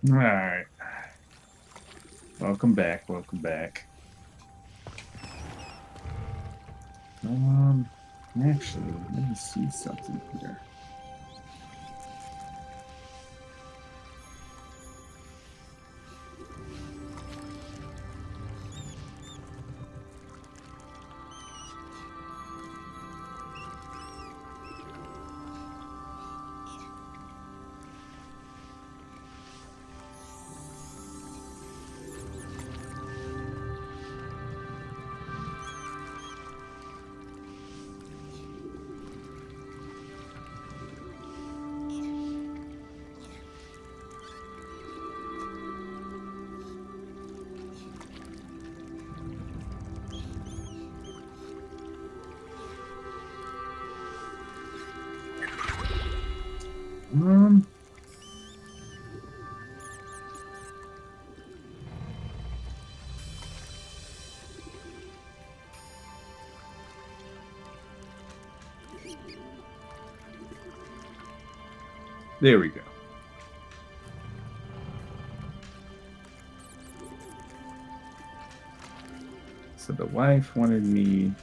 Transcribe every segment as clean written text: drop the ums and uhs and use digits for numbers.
All right. Welcome back. Welcome back. Um, actually, let me see something here. Um, there we go. So the wife wanted me to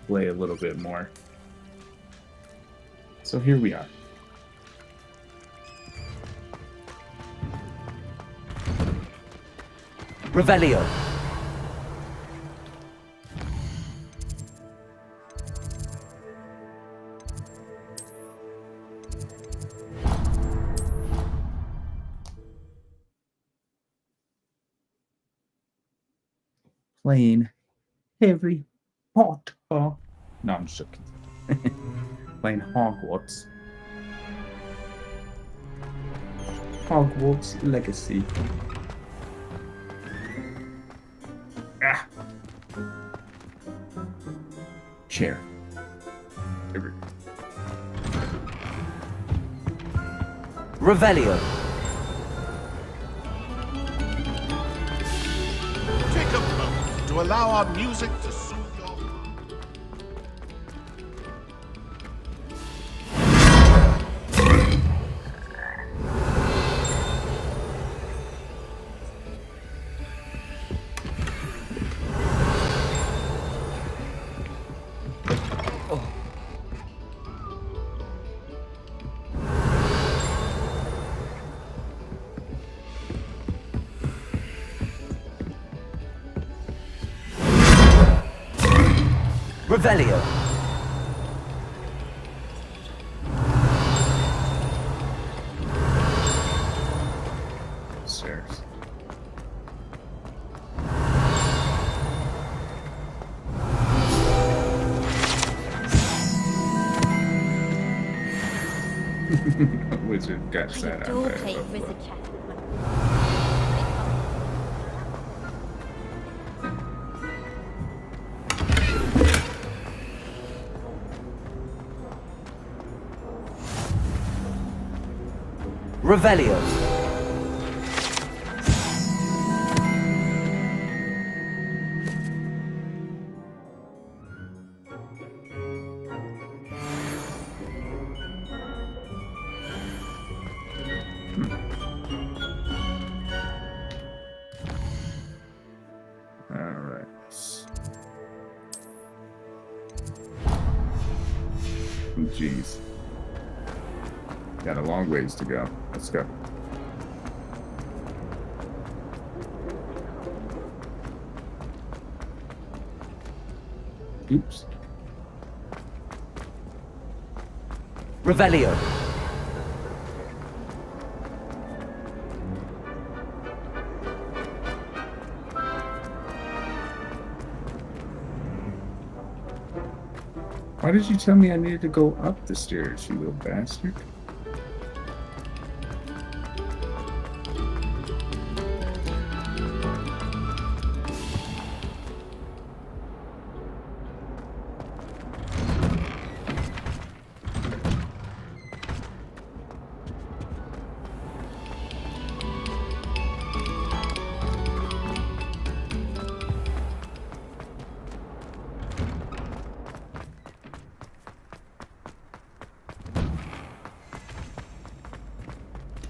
play a little bit more. So here we are. Revelio. Playing Harry Potter. No, I'm just joking. Playing Hogwarts. Hogwarts Legacy. Ah. Chair. There we go. Revelio. Take a moment to allow our music to soothe your heart. Revelio. Stairs. Wizard got I sad adore on that. playing wizard chess. Revelio. All right. Oh, jeez. Got a long ways to go. Let's go. Oops. Revelio. Why did you tell me I needed to go up the stairs, you little bastard?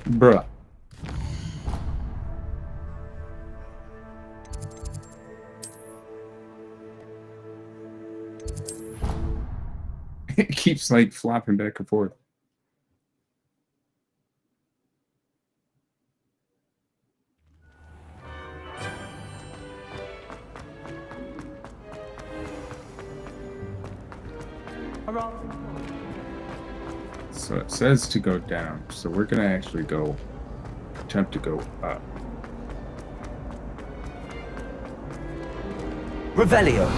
Bruh. keeps like flopping back and forth. So it says to go down, so we're gonna actually go attempt to go up. Revelio.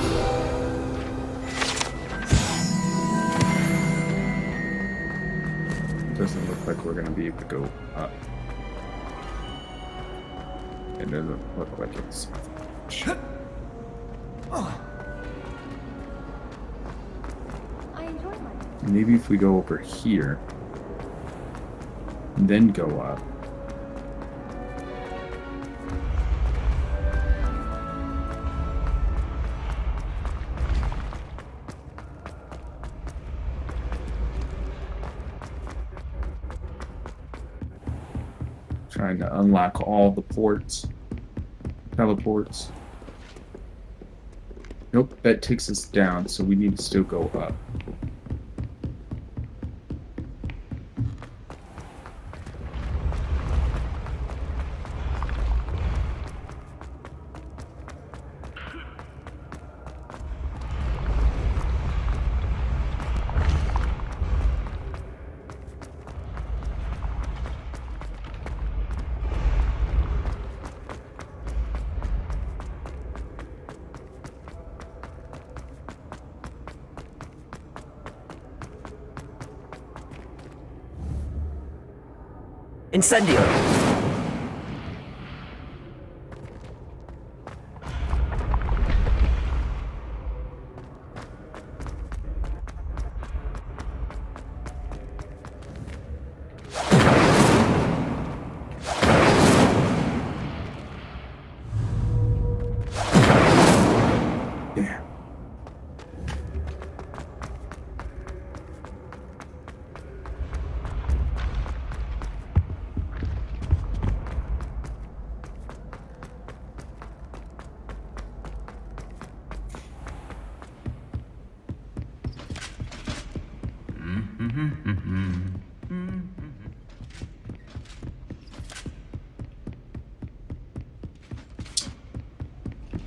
It doesn't look like we're gonna be able to go up. It doesn't look like it's. Maybe if we go over here, and then go up. Trying to unlock all the ports, teleports. Nope, that takes us down, so we need to still go up. Incendio. Yeah.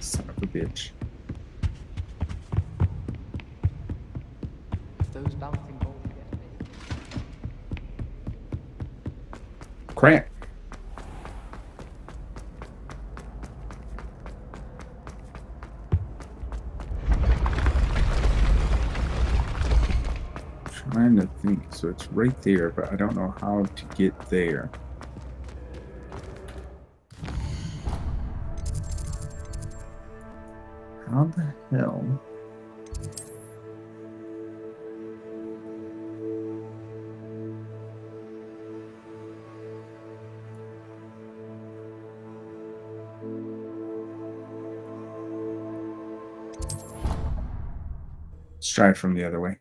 Son of a bitch. Those bouncing balls get me. Cramp. Trying to think. So it's right there, but I don't know how to get there. How the hell? Let's try it from the other way.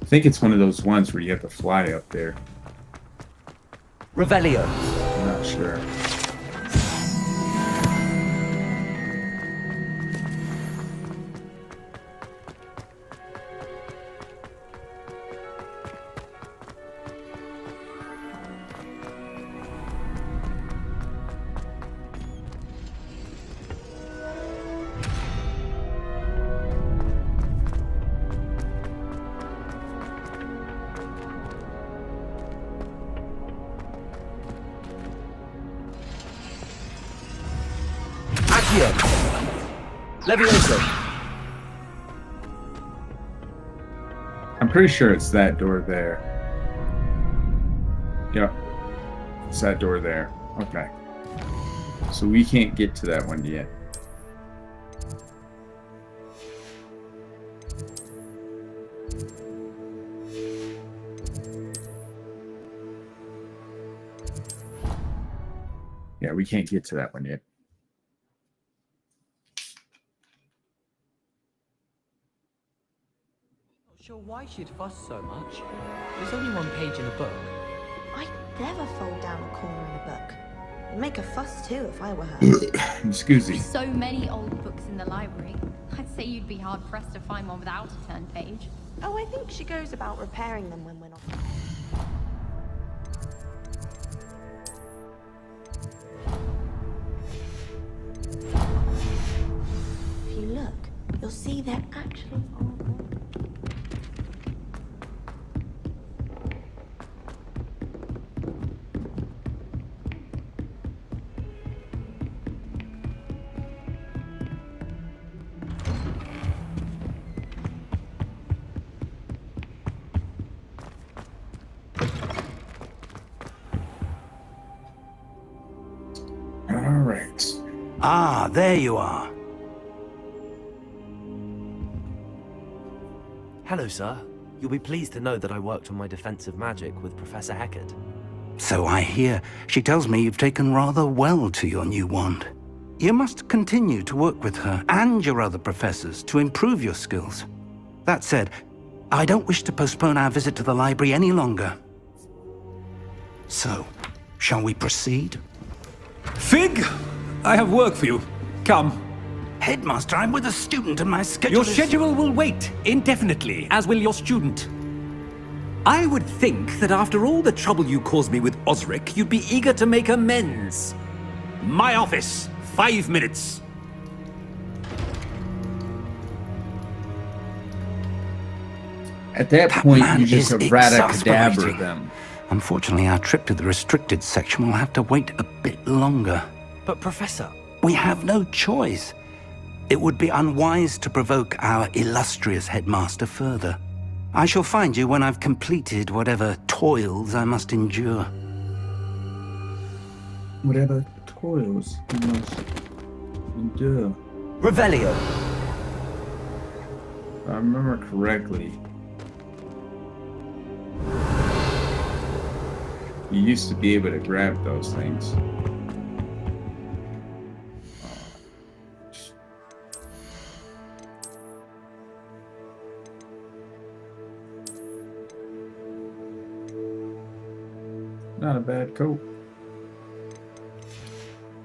I think it's one of those ones where you have to fly up there. Revelio. I'm not sure. Accio. Levioso. I'm pretty sure it's that door there. Yep. It's that door there. Okay. So we can't get to that one yet. Yeah, we can't get to that one yet. Sure why she'd fuss so much. There's only one page in a book. I'd never fold down a corner in a book. I'd make a fuss too if I were her. Excuse me. There's so many old books in the library. I'd say you'd be hard-pressed to find one without a turned page. Oh, I think she goes about repairing them when we're not. If you look, you'll see there actually are more. All right. Ah, there you are. Hello, sir. You'll be pleased to know that I worked on my defensive magic with Professor Heckard. So I hear. She tells me you've taken rather well to your new wand. You must continue to work with her and your other professors to improve your skills. That said, I don't wish to postpone our visit to the library any longer. So, shall we proceed? Fig, I have work for you. Come. Headmaster, I'm with a student and my schedule Your is... schedule will wait indefinitely, as will your student. I would think that after all the trouble you caused me with Osric, you'd be eager to make amends. My office, 5 minutes. At that That point, man you just is cadaver exasperating. them. Unfortunately, our trip to the restricted section will have to wait a bit longer. But Professor... We have no choice. It would be unwise to provoke our illustrious headmaster further. I shall find you when I've completed whatever toils I must endure. Whatever toils you must endure. Revelio. If I remember correctly, you used to be able to grab those things. Not a bad coat.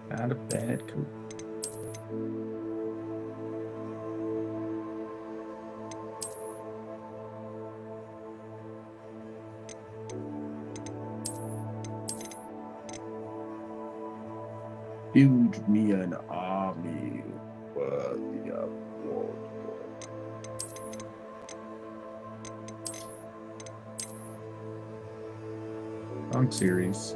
Not a bad coat. Build me an army worthy of war. Long series.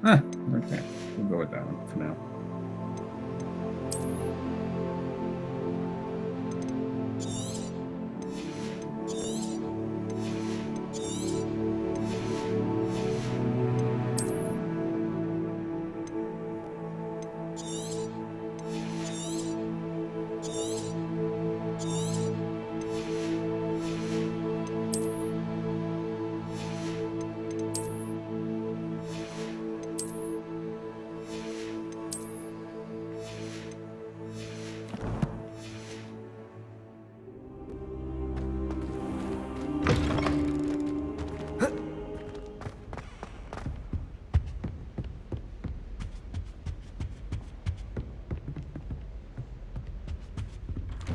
Okay. We'll go with that one for now.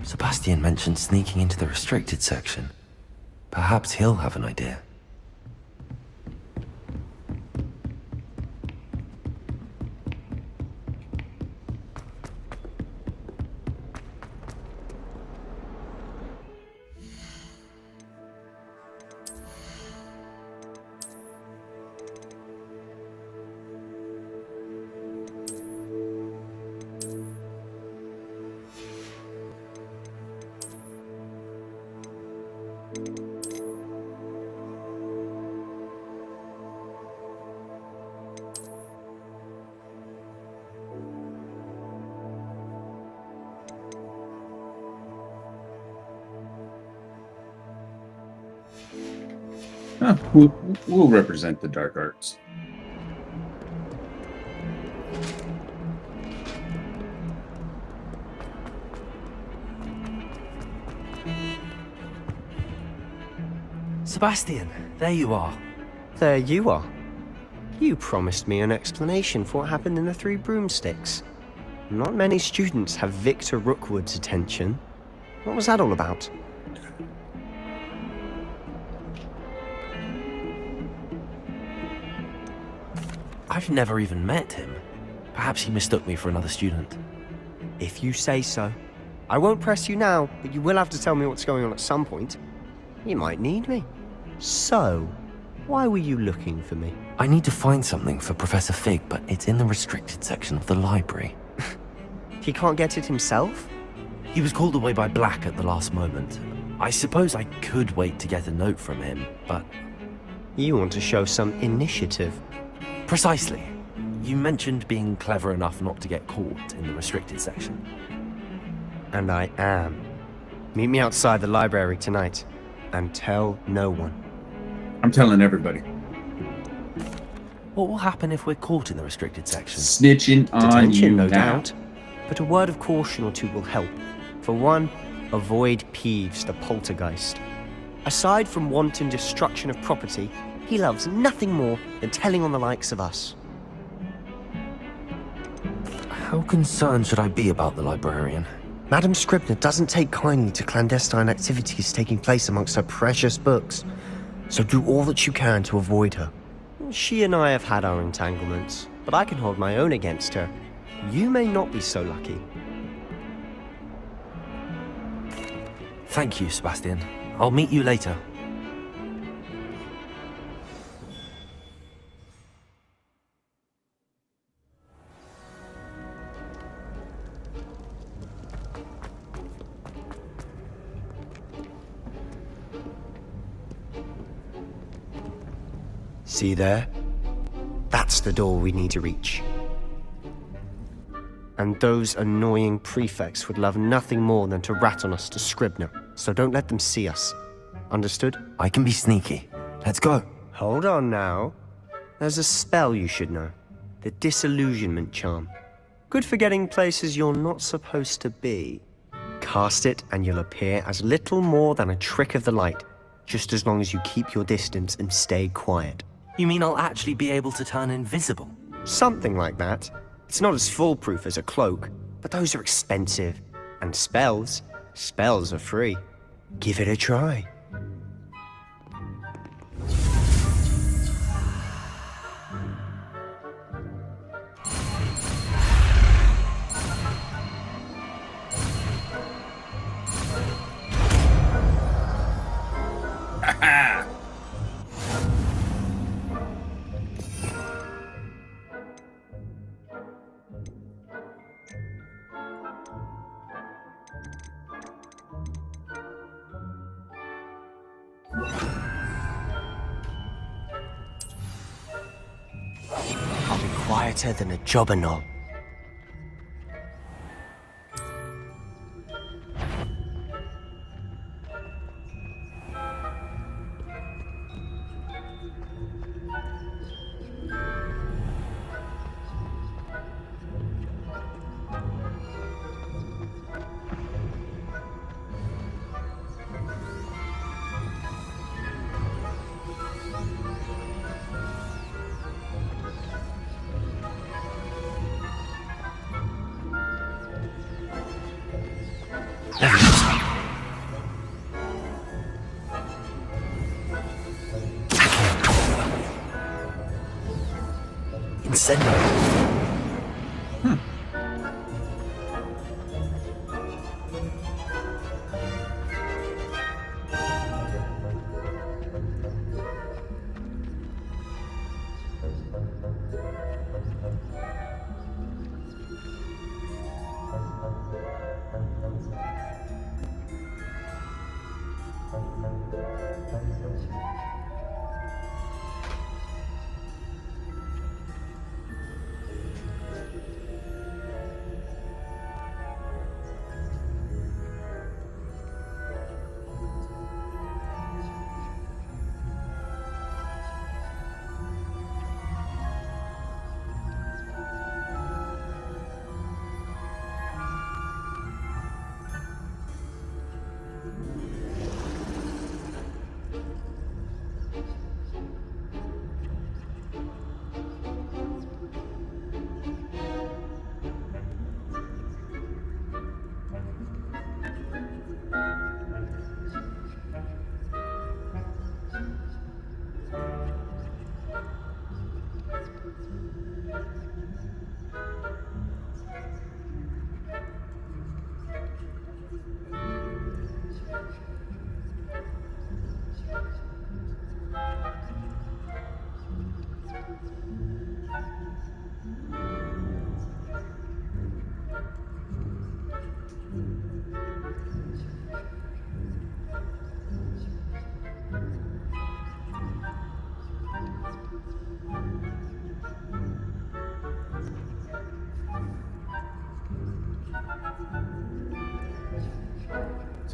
Sebastian mentioned sneaking into the restricted section. Perhaps he'll have an idea. We'll represent the dark arts. Sebastian, there you are. There you are. You promised me an explanation for what happened in the Three Broomsticks. Not many students have Victor Rookwood's attention. What was that all about? I've never even met him. Perhaps he mistook me for another student. If you say so. I won't press you now, but you will have to tell me what's going on at some point. You might need me. So, why were you looking for me? I need to find something for Professor Fig, but it's in the restricted section of the library. He can't get it himself? He was called away by Black at the last moment. I suppose I could wait to get a note from him, but... You want to show some initiative. Precisely. You mentioned being clever enough not to get caught in the restricted section. And I am. Meet me outside the library tonight, and tell no one. I'm telling everybody. What will happen if we're caught in the restricted section? Snitching on Detention, you no now. doubt. But a word of caution or two will help. For one, avoid Peeves, the poltergeist. Aside from wanton destruction of property, he loves nothing more than telling on the likes of us. How concerned should I be about the librarian? Madam Scribner doesn't take kindly to clandestine activities taking place amongst her precious books, so do all that you can to avoid her. She and I have had our entanglements, but I can hold my own against her. You may not be so lucky. Thank you, Sebastian. I'll meet you later. See there? That's the door we need to reach. And those annoying prefects would love nothing more than to rat on us to Scribner, so don't let them see us. Understood? I can be sneaky. Let's go. Hold on now. There's a spell you should know. The Disillusionment Charm. Good for getting places you're not supposed to be. Cast it and you'll appear as little more than a trick of the light, just as long as you keep your distance and stay quiet. You mean I'll actually be able to turn invisible? Something like that. It's not as foolproof as a cloak, but those are expensive. And spells are free. Give it a try. I'll be quieter than a jobberknoll. Incendio.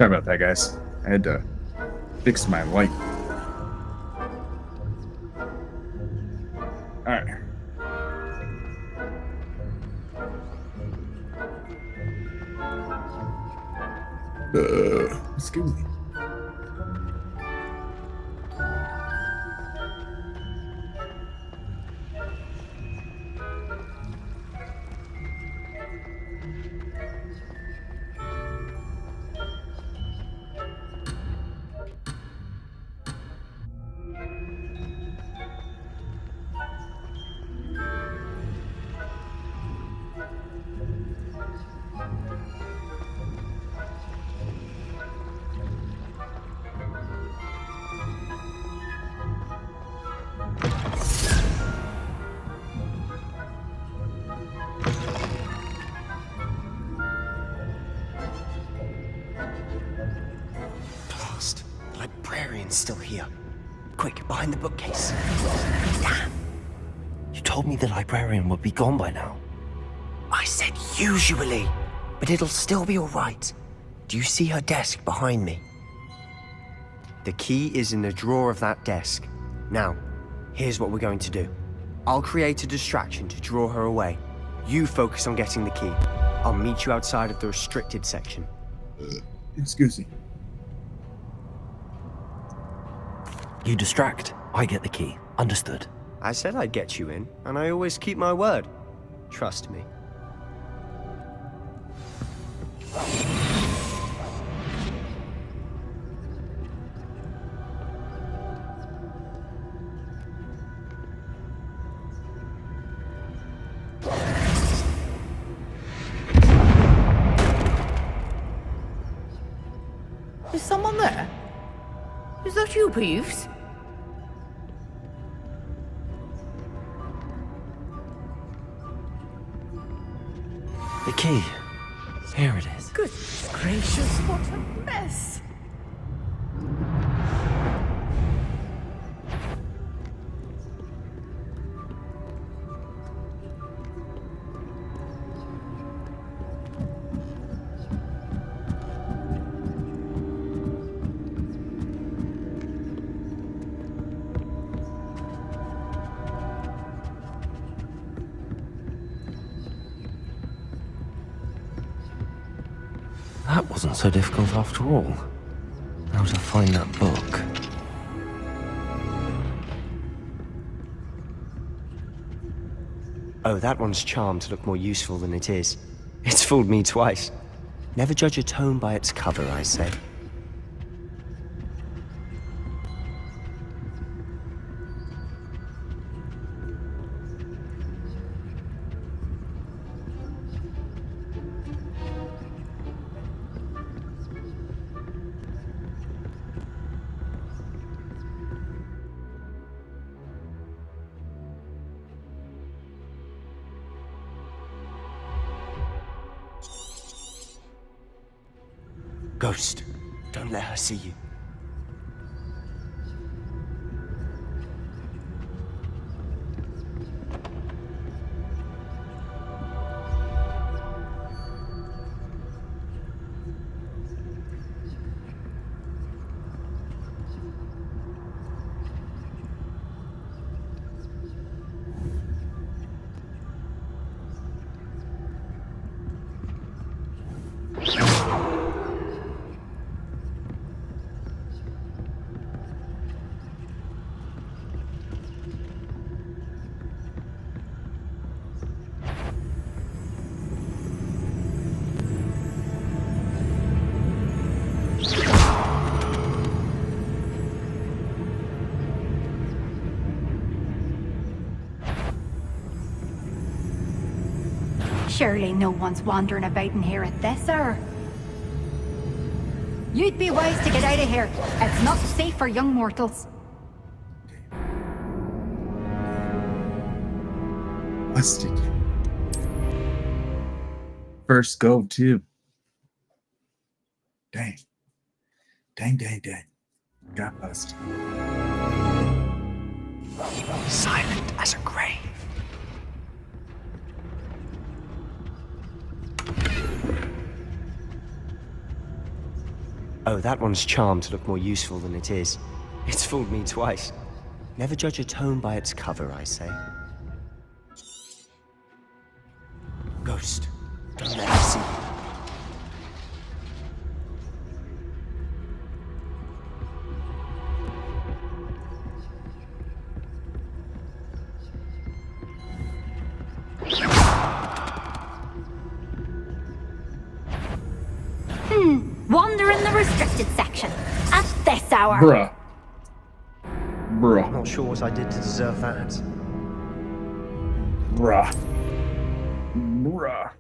Sorry about that, guys. I had to fix my light. Alright. Excuse me. Blast. The librarian's still here. Quick, behind the bookcase. Damn. You told me the librarian would be gone by now. I said usually, but it'll still be all right. Do you see her desk behind me? The key is in the drawer of that desk. Now, here's what we're going to do. I'll create a distraction to draw her away. You focus on getting the key. I'll meet you outside of the restricted section. Excuse me. You distract, I get the key. Understood. I said I'd get you in, and I always keep my word. Trust me. Is someone there? Is that you, Peeves? The key. Here it is. Goodness gracious, what a mess! That wasn't so difficult after all. How to find that book? Oh, that one's charmed to look more useful than it is. It's fooled me twice. Never judge a tome by its cover, I say. Ghost, don't let her see you. Surely no one's wandering about in here at this hour. You'd be wise to get out of here. It's not safe for young mortals. Busted. First go, too. Dang. Dang. Got busted. Silent as a grave. Oh, that one's charmed to look more useful than it is. It's fooled me twice. Never judge a tome by its cover, I say. Ghost, don't let me see you. Wander in the restricted section at this hour. Bruh. I'm not sure what I did to deserve that. Bruh. Bruh.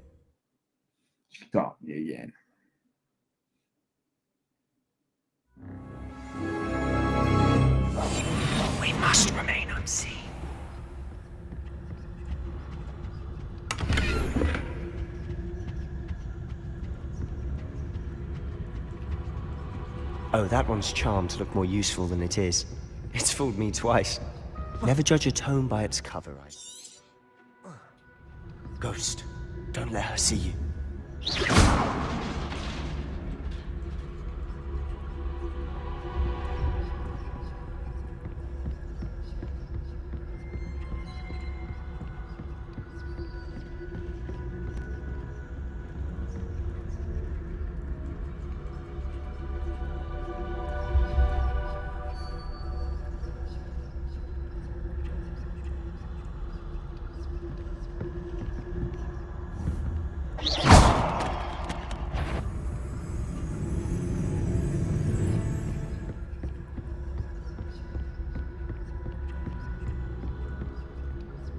Stop me again. We must remain unseen. Oh, that one's charmed to look more useful than it is. It's fooled me twice. Never judge a tome by its cover, I... Ghost, don't let her see you.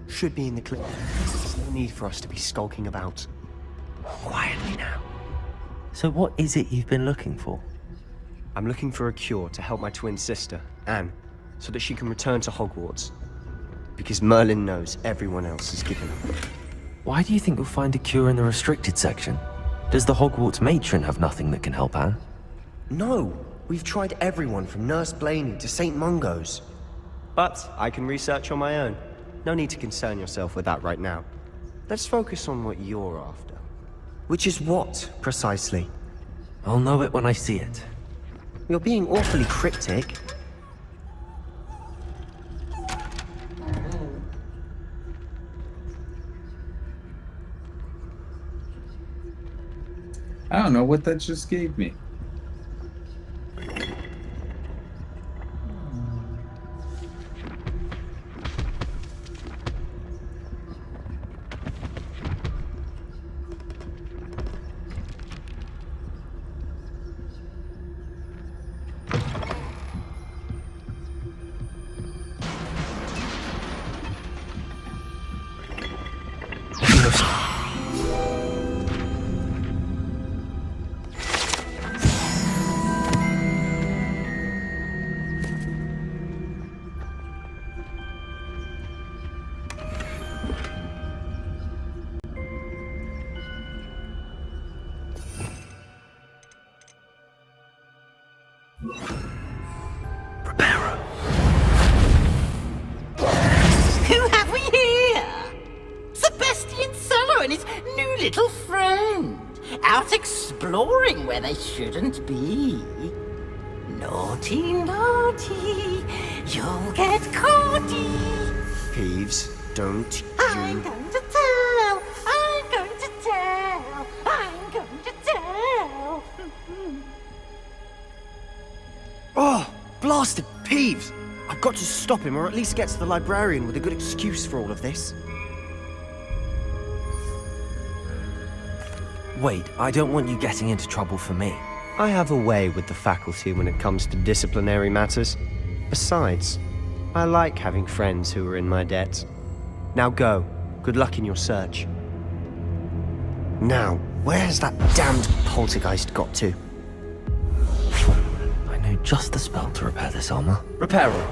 Should be in the clip. There's no need for us to be skulking about. Quietly now. So what is it you've been looking for? I'm looking for a cure to help my twin sister, Anne, so that she can return to Hogwarts. Because Merlin knows everyone else has given up. Why do you think you'll find a cure in the restricted section? Does the Hogwarts matron have nothing that can help Anne? No! We've tried everyone from Nurse Blaney to St. Mungo's. But I can research on my own. No need to concern yourself with that right now. Let's focus on what you're after. Which is what, precisely? I'll know it when I see it. You're being awfully cryptic. I don't know what that just gave me. Who have we here? Sebastian Sallow and his new little friend. Out exploring where they shouldn't be. Naughty, naughty. You'll get caughty. Peeves, don't I'm you... going to tell. I'm going to tell. I'm going to tell. Oh, blasted Peeves! I've got to stop him, or at least get to the librarian with a good excuse for all of this. Wait, I don't want you getting into trouble for me. I have a way with the faculty when it comes to disciplinary matters. Besides, I like having friends who are in my debt. Now go. Good luck in your search. Now, where's that damned poltergeist got to? I know just the spell to repair this armor. Repair it.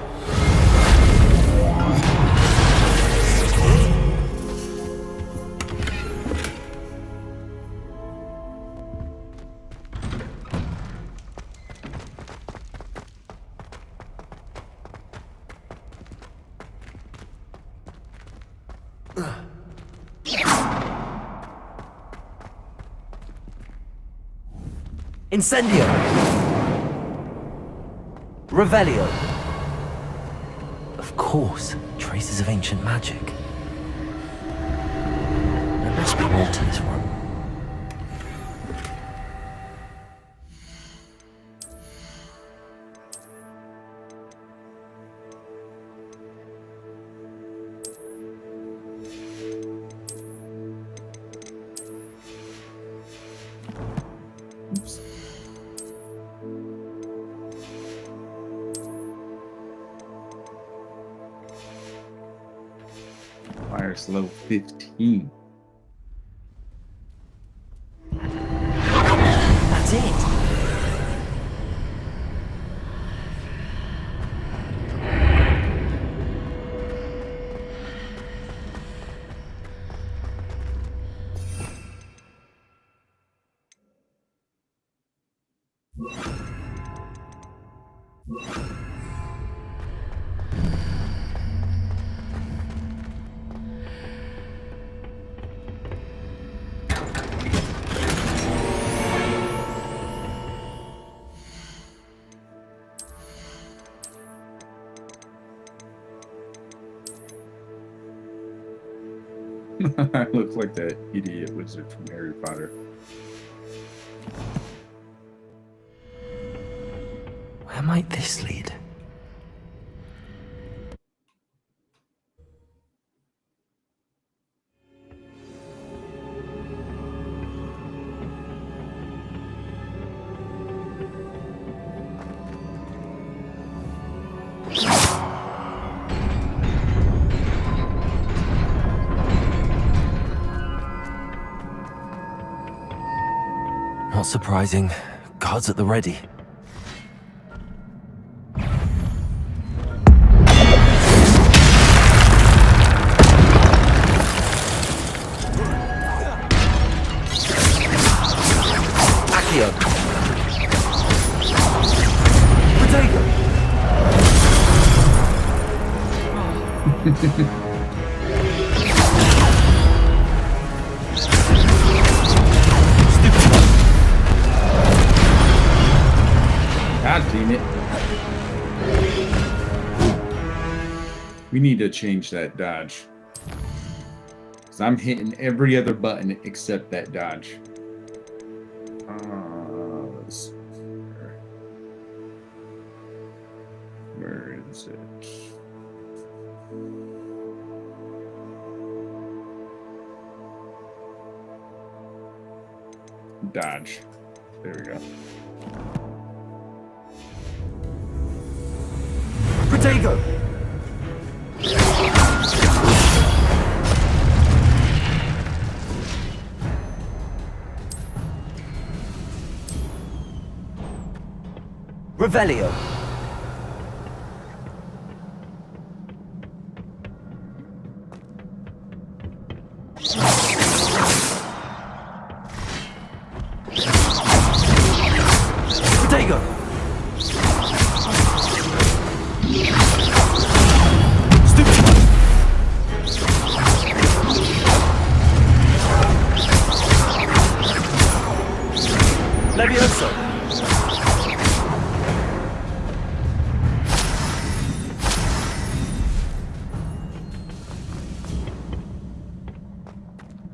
Incendio! Revelio. Of course, traces of ancient magic. There must be more to this room. Oops. Fire's level 15. That's it. I look like that idiot wizard from Harry Potter. Where might this lead? Not surprising. Guards at the ready. Accio. Protego. God damn it. We need to change that dodge. Because I'm hitting every other button except that dodge. Let's- Where is it? Dodge. There we go. Protego. Revelio. Protego. Levioso.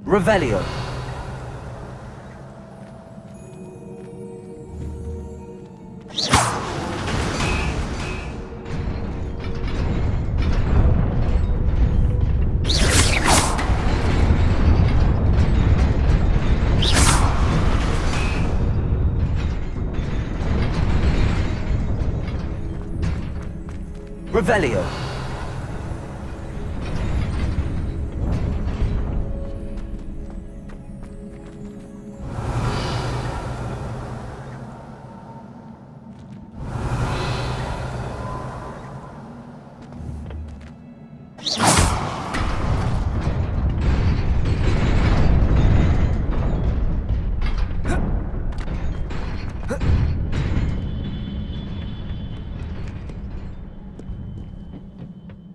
Revelio. Revelio.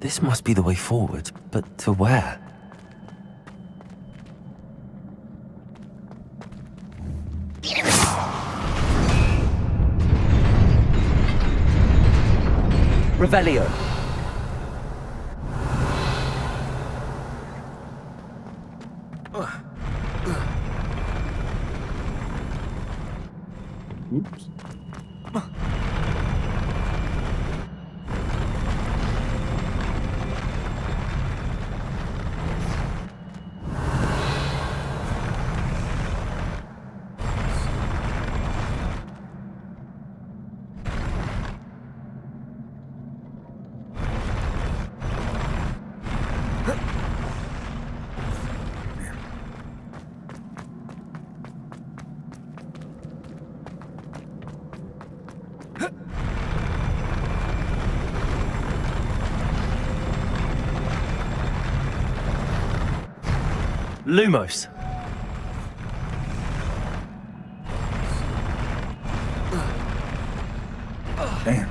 This must be the way forward, but to where? Revelio. Oops. Lumos. Damn.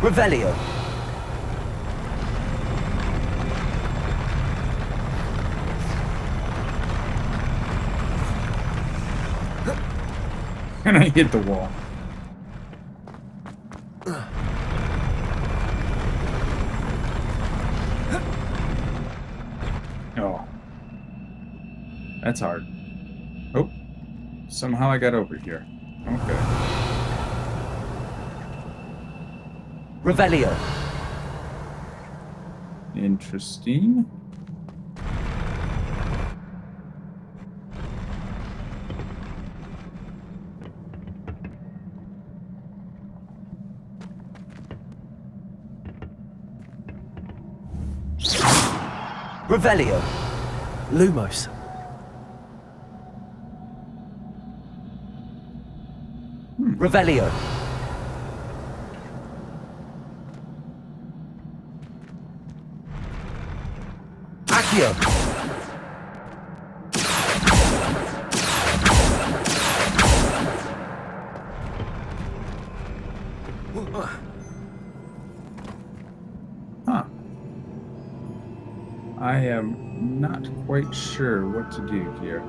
Revelio. And I hit the wall. Oh. That's hard. Oh. Somehow I got over here. Okay. Revelio. Interesting. Revelio. Lumos. Revelio. Accio. Huh. I am not quite sure what to do here.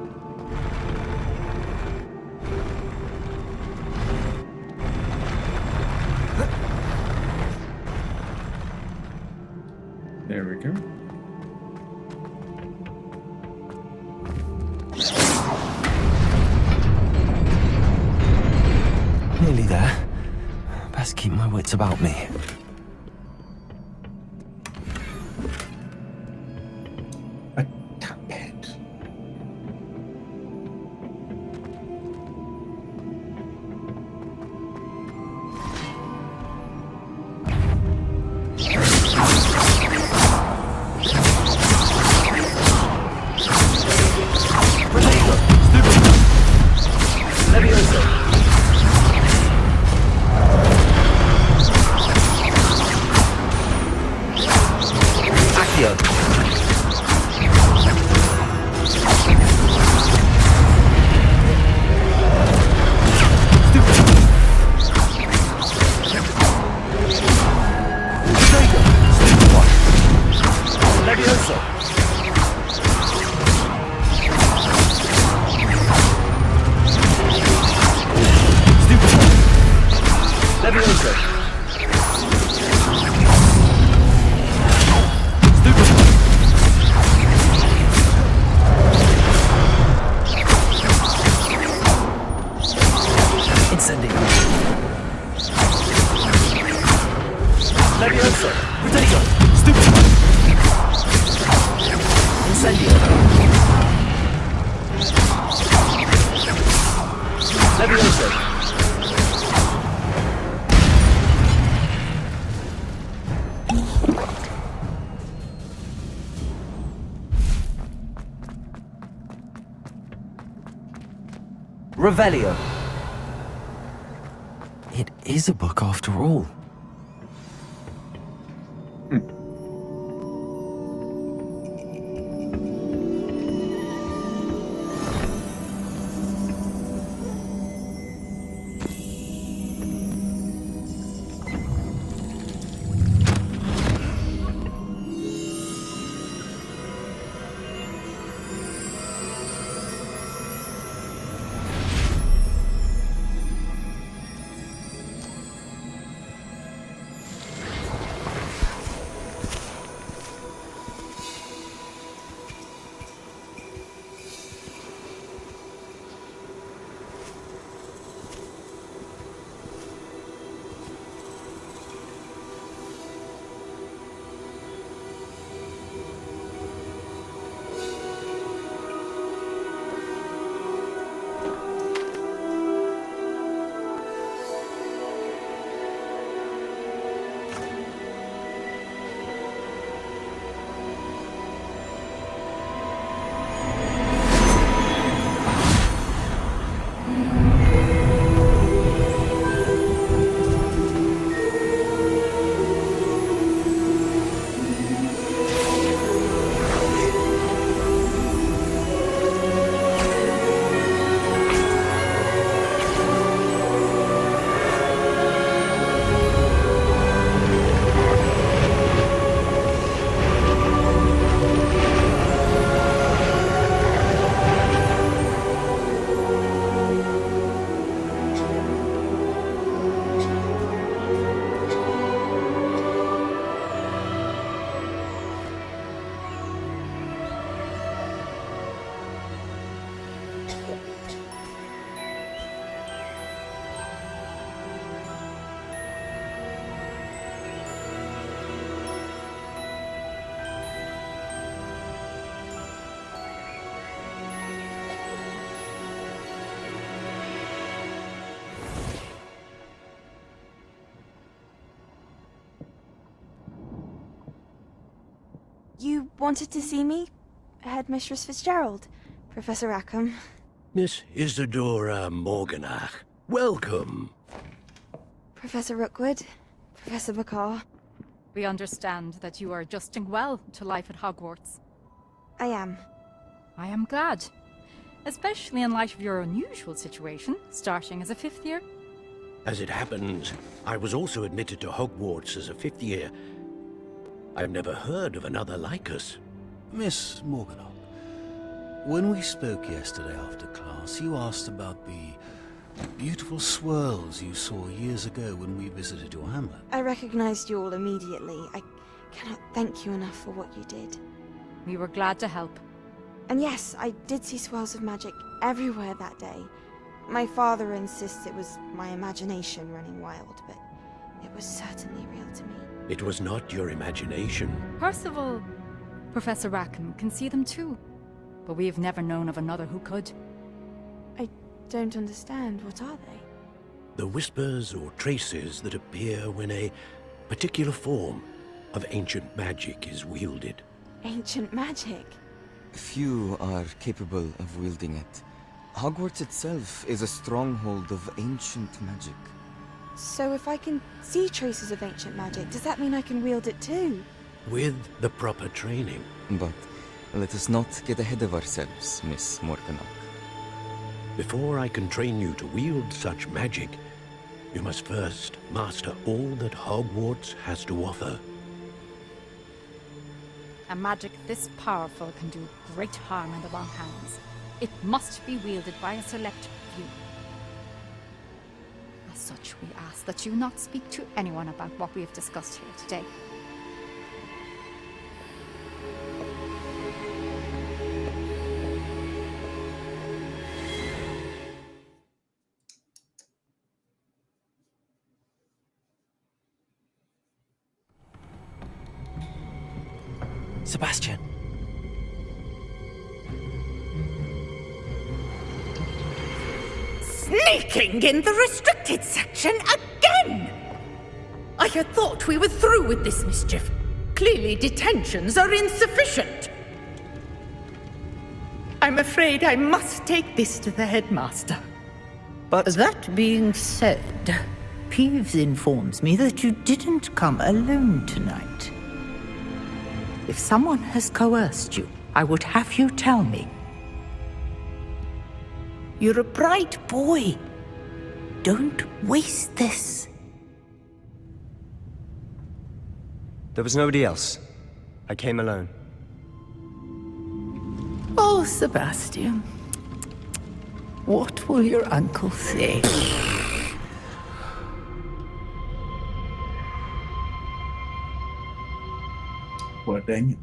There we go. Nearly there. Best keep my wits about me. A top hat. Revelio. It is a book after all. You wanted to see me? Headmistress Fitzgerald? Professor Rackham? Miss Isadora Morganach, welcome. Professor Rookwood? Professor Bakar? We understand that you are adjusting well to life at Hogwarts. I am. I am glad. Especially in light of your unusual situation, starting as a 5th year. As it happens, I was also admitted to Hogwarts as a 5th year. I've never heard of another like us. Miss Morganock, when we spoke yesterday after class, you asked about the beautiful swirls you saw years ago when we visited your hamlet. I recognized you all immediately. I cannot thank you enough for what you did. We were glad to help. And yes, I did see swirls of magic everywhere that day. My father insists it was my imagination running wild, but it was certainly real to me. It was not your imagination. Percival, Professor Rackham can see them too. But we have never known of another who could. I don't understand. What are they? The whispers or traces that appear when a particular form of ancient magic is wielded. Ancient magic? Few are capable of wielding it. Hogwarts itself is a stronghold of ancient magic. So if I can see traces of ancient magic, does that mean I can wield it too? With the proper training. But let us not get ahead of ourselves, Miss Morganock. Before I can train you to wield such magic, you must first master all that Hogwarts has to offer. A magic this powerful can do great harm in the wrong hands. It must be wielded by a select few. As such, we ask that you not speak to anyone about what we have discussed here today. Sebastian. Sneaking in the restricted section again! I had thought we were through with this mischief. Clearly detentions are insufficient. I'm afraid I must take this to the headmaster. But that being said, Peeves informs me that you didn't come alone tonight. If someone has coerced you, I would have you tell me. You're a bright boy. Don't waste this. there was nobody else. I came alone. Oh, Sebastian. What will your uncle say? What, dang it.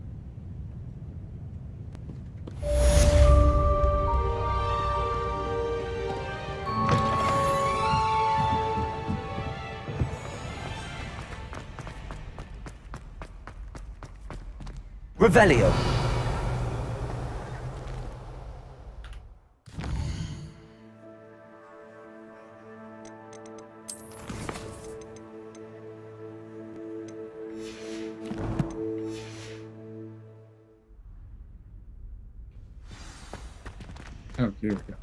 Revelio. Oh, here we go.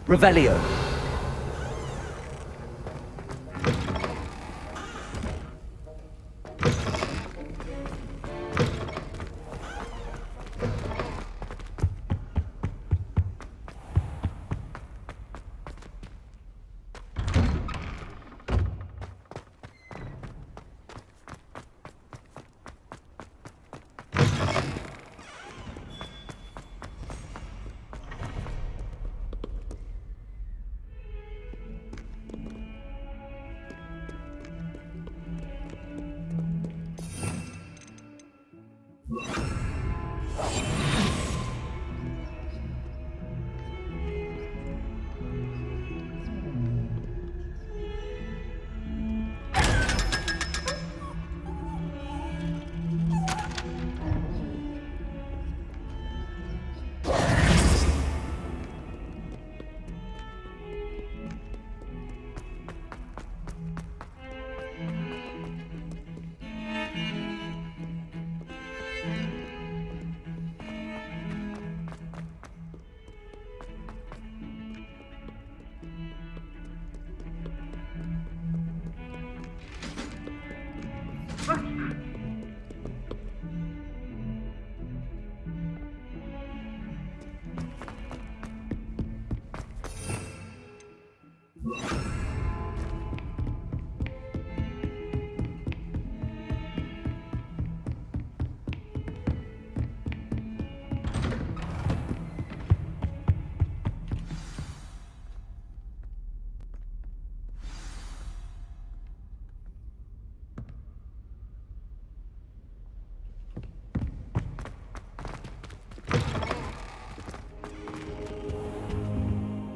Revelio.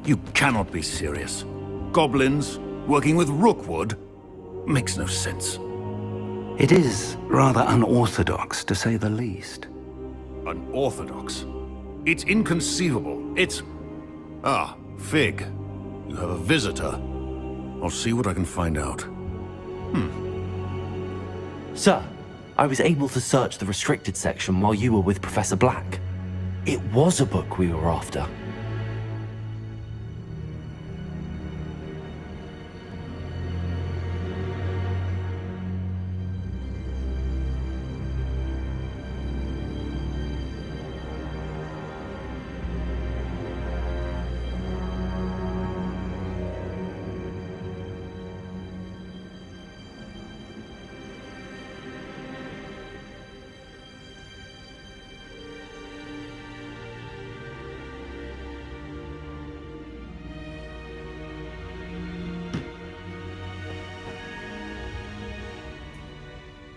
You cannot be serious. Goblins working with Rookwood? Makes no sense. It is rather unorthodox, to say the least. Unorthodox? It's inconceivable. It's... Ah, Fig. You have a visitor. I'll see what I can find out. Sir, I was able to search the restricted section while you were with Professor Black. It was a book we were after.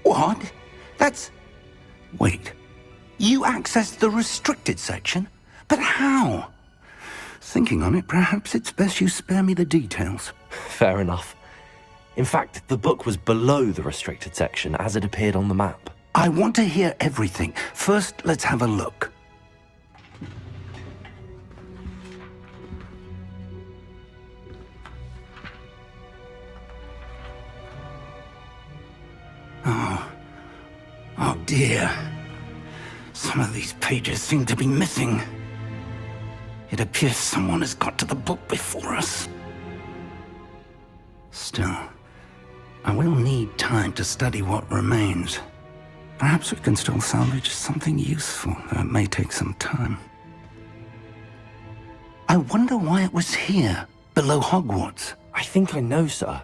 What? That's... Wait. You accessed the restricted section? But how? Thinking on it, perhaps it's best you spare me the details. Fair enough. In fact, the book was below the restricted section as it appeared on the map. I want to hear everything. First, let's have a look. Oh dear. Some of these pages seem to be missing. It appears someone has got to the book before us. Still, I will need time to study what remains. Perhaps we can still salvage something useful, though it may take some time. I wonder why it was here, below Hogwarts. I think I know, sir.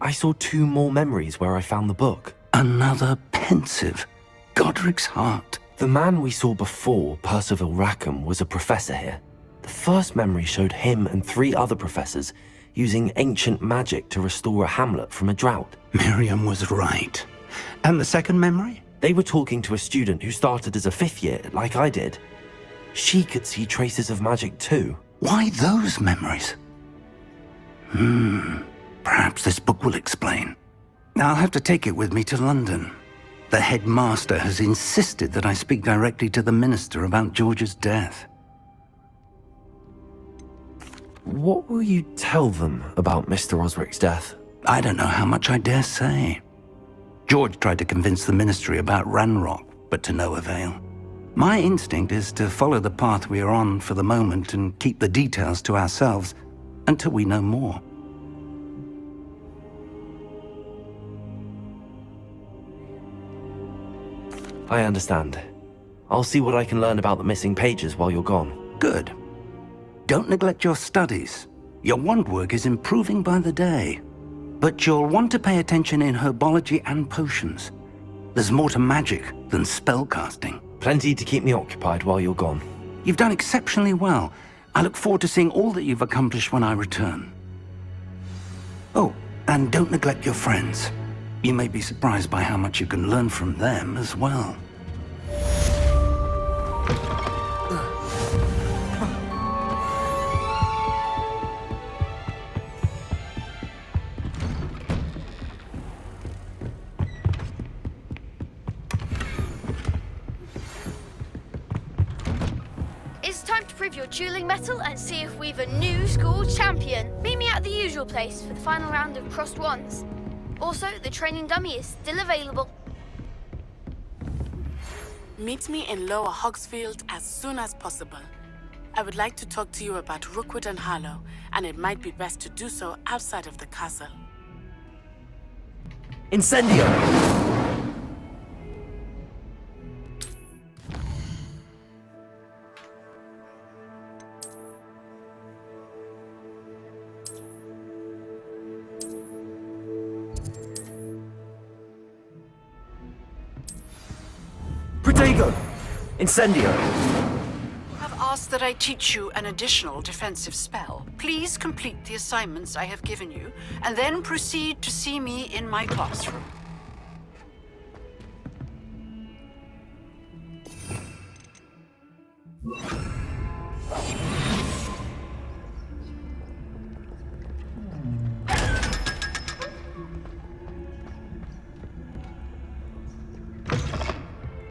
I saw 2 more memories where I found the book. Another pensive. Godric's heart. The man we saw before, Percival Rackham, was a professor here. The first memory showed him and 3 other professors using ancient magic to restore a hamlet from a drought. Miriam was right. And the second memory? They were talking to a student who started as a 5th year, like I did. She could see traces of magic too. Why those memories? Perhaps this book will explain. I'll have to take it with me to London. The headmaster has insisted that I speak directly to the minister about George's death. What will you tell them about Mr. Osric's death? I don't know how much I dare say. George tried to convince the ministry about Ranrock, but to no avail. My instinct is to follow the path we are on for the moment and keep the details to ourselves until we know more. I understand. I'll see what I can learn about the missing pages while you're gone. Good. Don't neglect your studies. Your wand work is improving by the day. But you'll want to pay attention in herbology and potions. There's more to magic than spellcasting. Plenty to keep me occupied while you're gone. You've done exceptionally well. I look forward to seeing all that you've accomplished when I return. Oh, and don't neglect your friends. You may be surprised by how much you can learn from them as well. It's time to prove your dueling mettle and see if we've a new school champion. Meet me at the usual place for the final round of crossed wands. Also, the training dummy is still available. Meet me in Lower Hogsfield as soon as possible. I would like to talk to you about Rookwood and Harlow, and it might be best to do so outside of the castle. Incendio! Protego! Incendio! I've asked that I teach you an additional defensive spell. Please complete the assignments I have given you, and then proceed to see me in my classroom.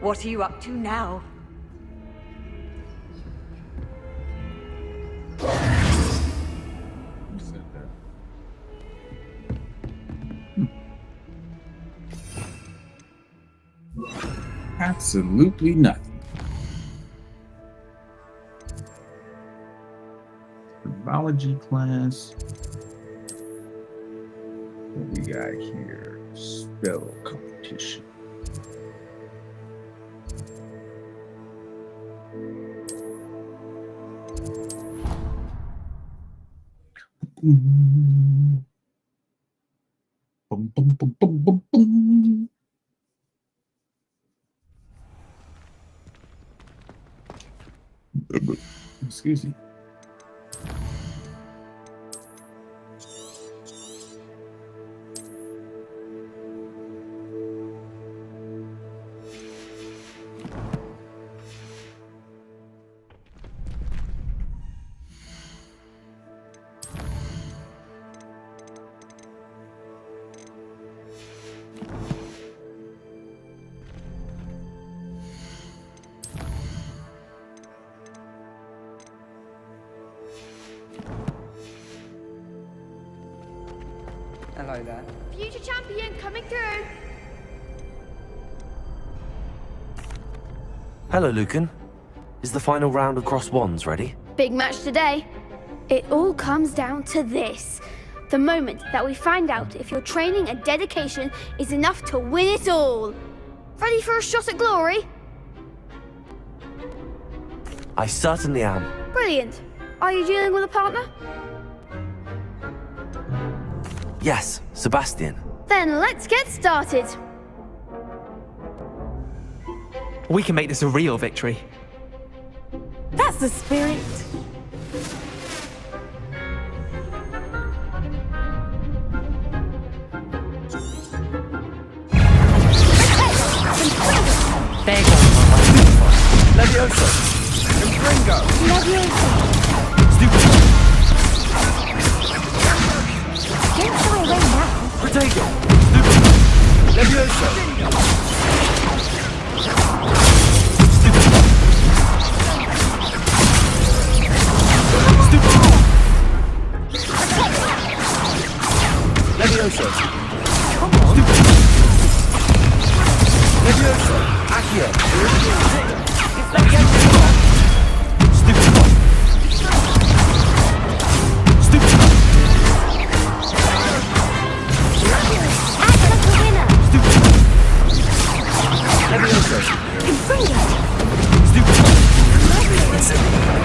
What are you up to now? Who said that? Absolutely nothing. Biology class. What we got here? Spell competition. Boom, boom, boom, boom, boom, boom. Excuse me. Hello there. Future champion coming through. Hello, Lucan. Is the final round of Cross Wands ready? Big match today. It all comes down to this. The moment that we find out if your training and dedication is enough to win it all. Ready for a shot at glory? I certainly am. Brilliant. Are you dealing with a partner? Yes, Sebastian. Then let's get started. We can make this a real victory. That's the spirit. There goes Levioso! Impringo! Levioso! Stupid! Don't fly away now. Protego! Stupid! Levioso! Levioso! Come on! Stupid! Levioso! Accio! It's like getting Stupid! Stupid! Levioso! Stupid!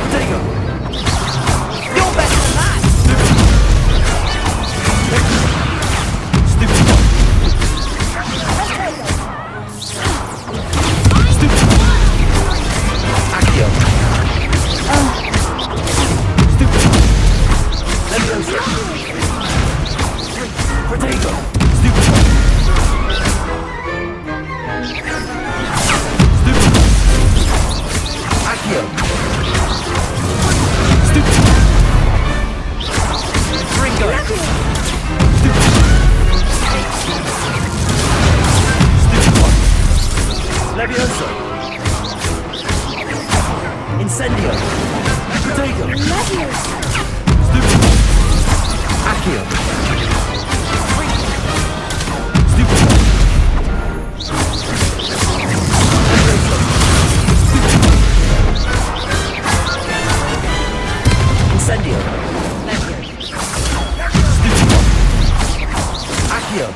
Protego! You're better than that. Stupid! Accio! Stupid! Levioso! Protego! Stupid! Accio! Stupid! Ringo! Stupid! Levioso! Incendio! Protego! Levioso! Stupid! Accio! Stupid! Incendio! Stupid! Accio!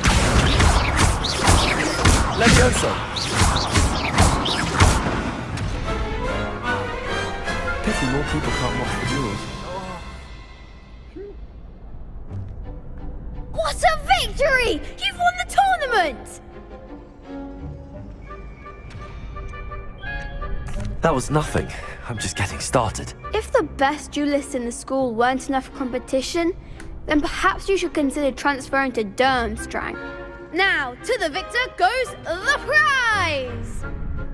Levioso! Pity more people can't watch the duels. What a victory! You've won the tournament! That was nothing. I'm just getting started. If the best duelists in the school weren't enough for competition, then perhaps you should consider transferring to Durmstrang. Now, to the victor goes the prize!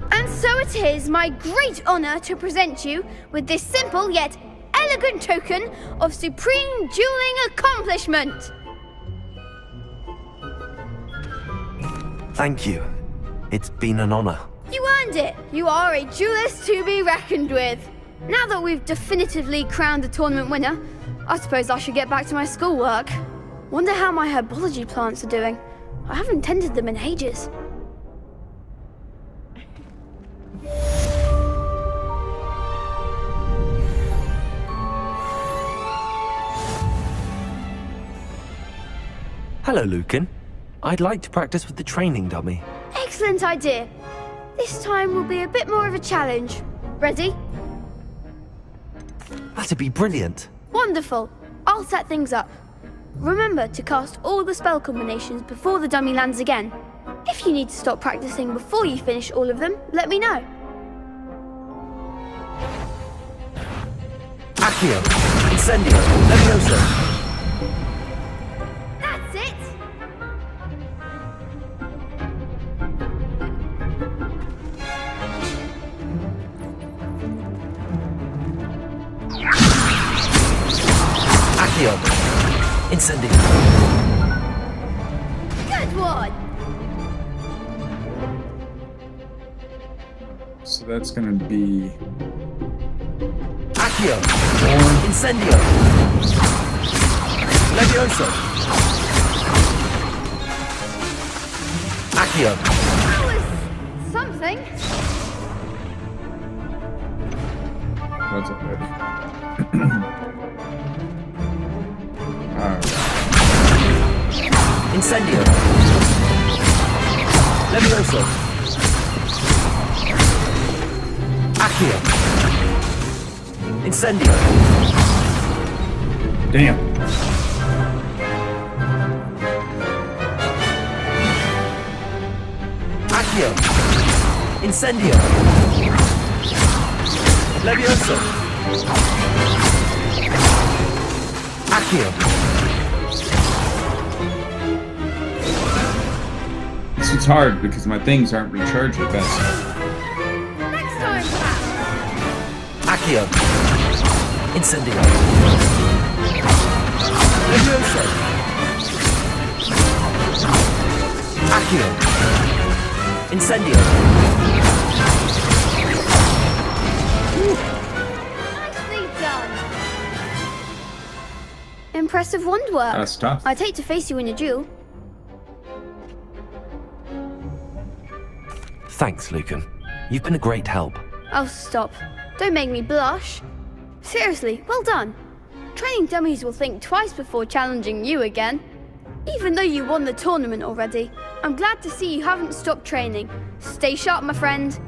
And so it is my great honor to present you with this simple yet elegant token of supreme dueling accomplishment. Thank you. It's been an honor. You earned it! You are a duelist to be reckoned with. Now that we've definitively crowned the tournament winner, I suppose I should get back to my schoolwork. Wonder how my herbology plants are doing. I haven't tended them in ages. Hello, Lucan. I'd like to practice with the training dummy. Excellent idea. This time will be a bit more of a challenge. Ready? That'd be brilliant. Wonderful. I'll set things up. Remember to cast all the spell combinations before the dummy lands again. If you need to stop practicing before you finish all of them, let me know. Accio, Incendio, Levioso. That's it! Accio, Incendio. Good one! So that's gonna be Accio, Incendio, Levioso. Accio. That was something. what's it with? Incendio. Levioso. Accio. Incendio. Damn. Accio. Incendio. Levioso. Accio. This is hard because my things aren't recharging fast. Next time, Accio. Incendio. Levioso. Accio. Incendio. Nicely done. Impressive wand work. That's tough. I'd hate to face you in a duel. Thanks, Lucan. You've been a great help. Oh, stop. Don't make me blush. Seriously, well done. Training dummies will think twice before challenging you again. Even though you won the tournament already, I'm glad to see you haven't stopped training. Stay sharp, my friend.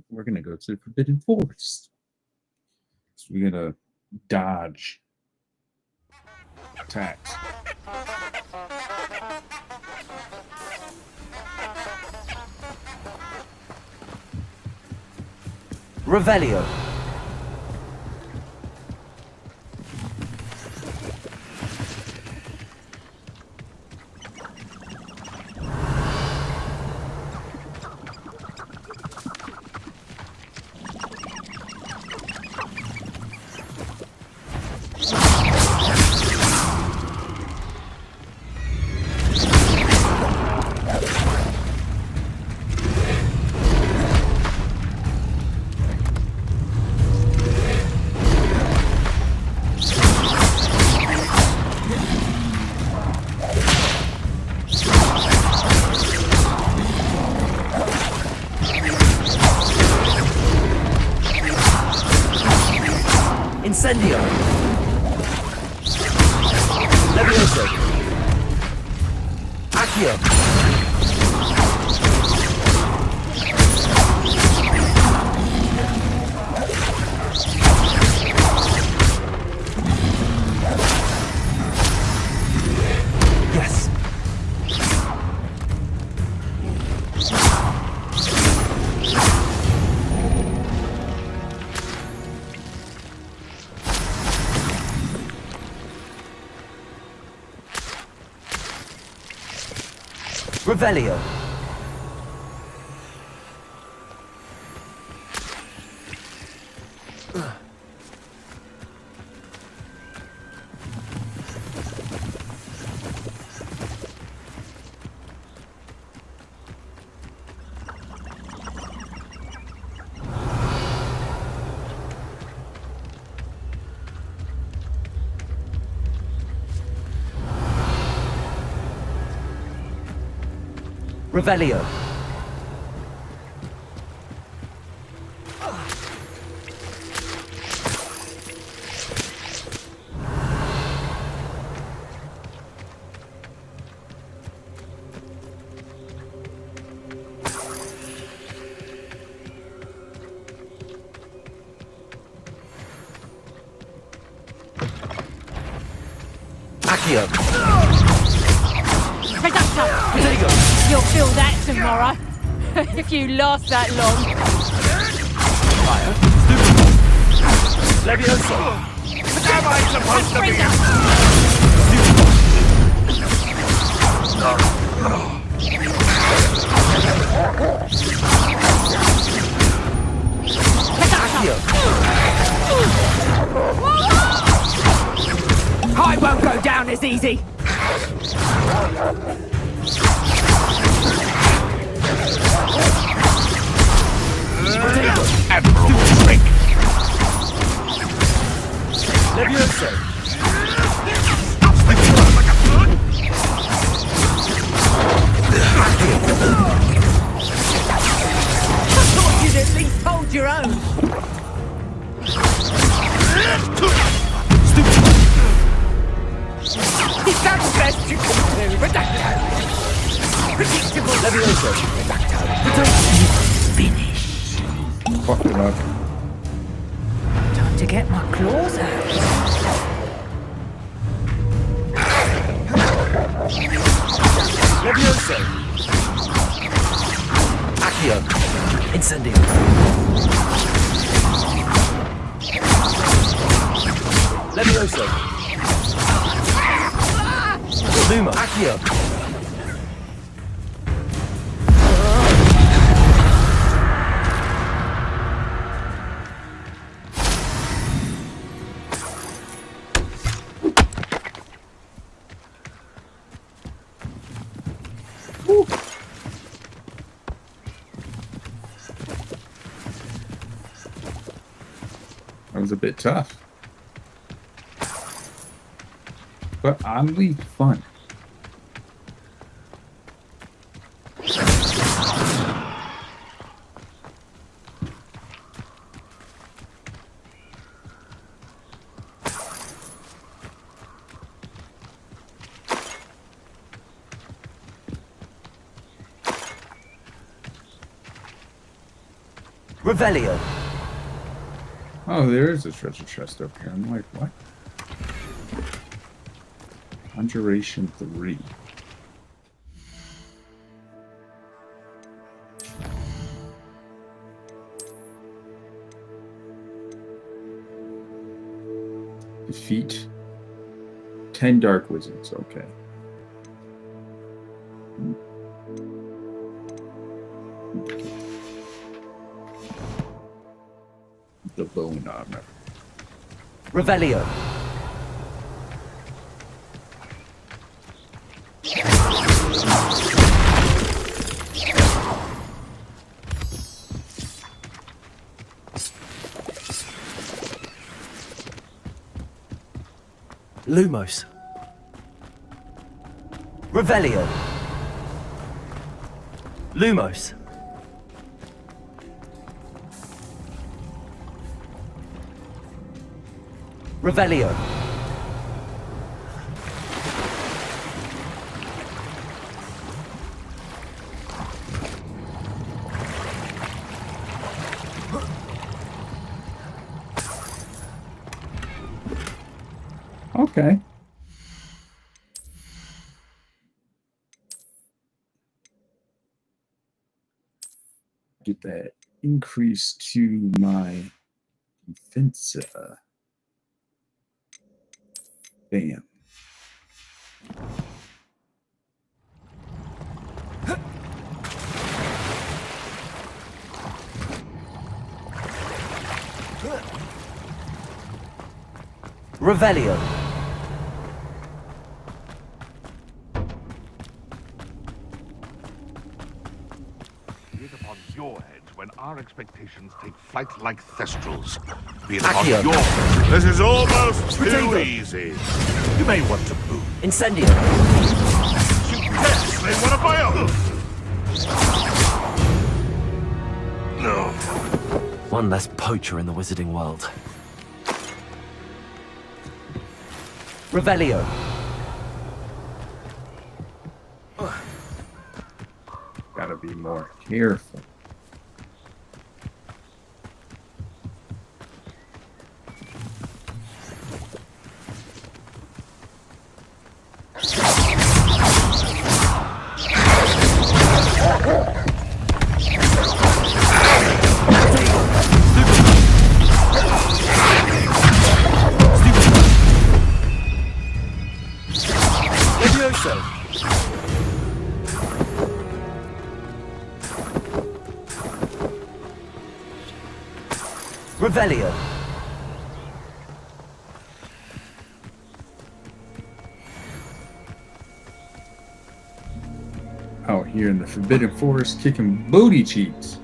we're gonna go to the Forbidden Forest. So we're gonna dodge attacks. Revelio. Incendio. Levioso. Accio. Yes. Revelio. Revelio. Accio. You'll feel that tomorrow. If you last that long. Levioso. What am I supposed to be? I won't go down as easy. Admiral trick. Levioso. I thought you'd at least hold your own. You've done the best you can do, but predictable. Levioso. Finish. Fuck it up. Time to get my claws out. Levioso. Accio. Incendio. Levioso. Luma. Accio. That was a bit tough. But oddly fun. Revelio. Oh, there is a treasure chest up here. I'm like, what? Conjuration 3. Defeat 10 dark wizards. Okay. The bone armor. Revelio. Lumos. Revelio. Lumos. Revelio. Okay. Get that increase to my defense. Bam. Revelio. Be it upon your heads when our expectations take flight like thestrals. Be it upon Accio. your heads. This is almost too Potato. easy. You may want to move. Incendio. Shoot tests, they want to fire. No. One less poacher in the wizarding world. Revelio. Gotta be more careful. Revelio. Out here in the Forbidden Forest, kicking booty cheeks.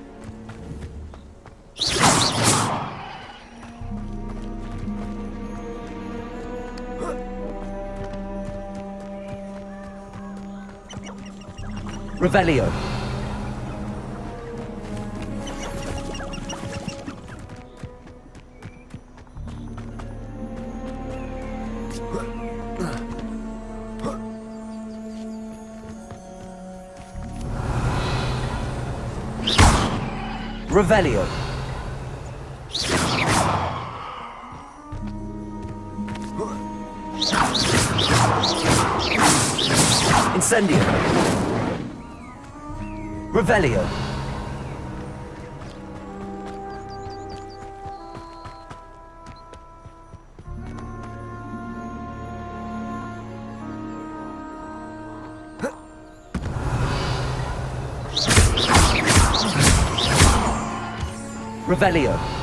Revelio. Revelio. Incendio. Revelio. Revelio.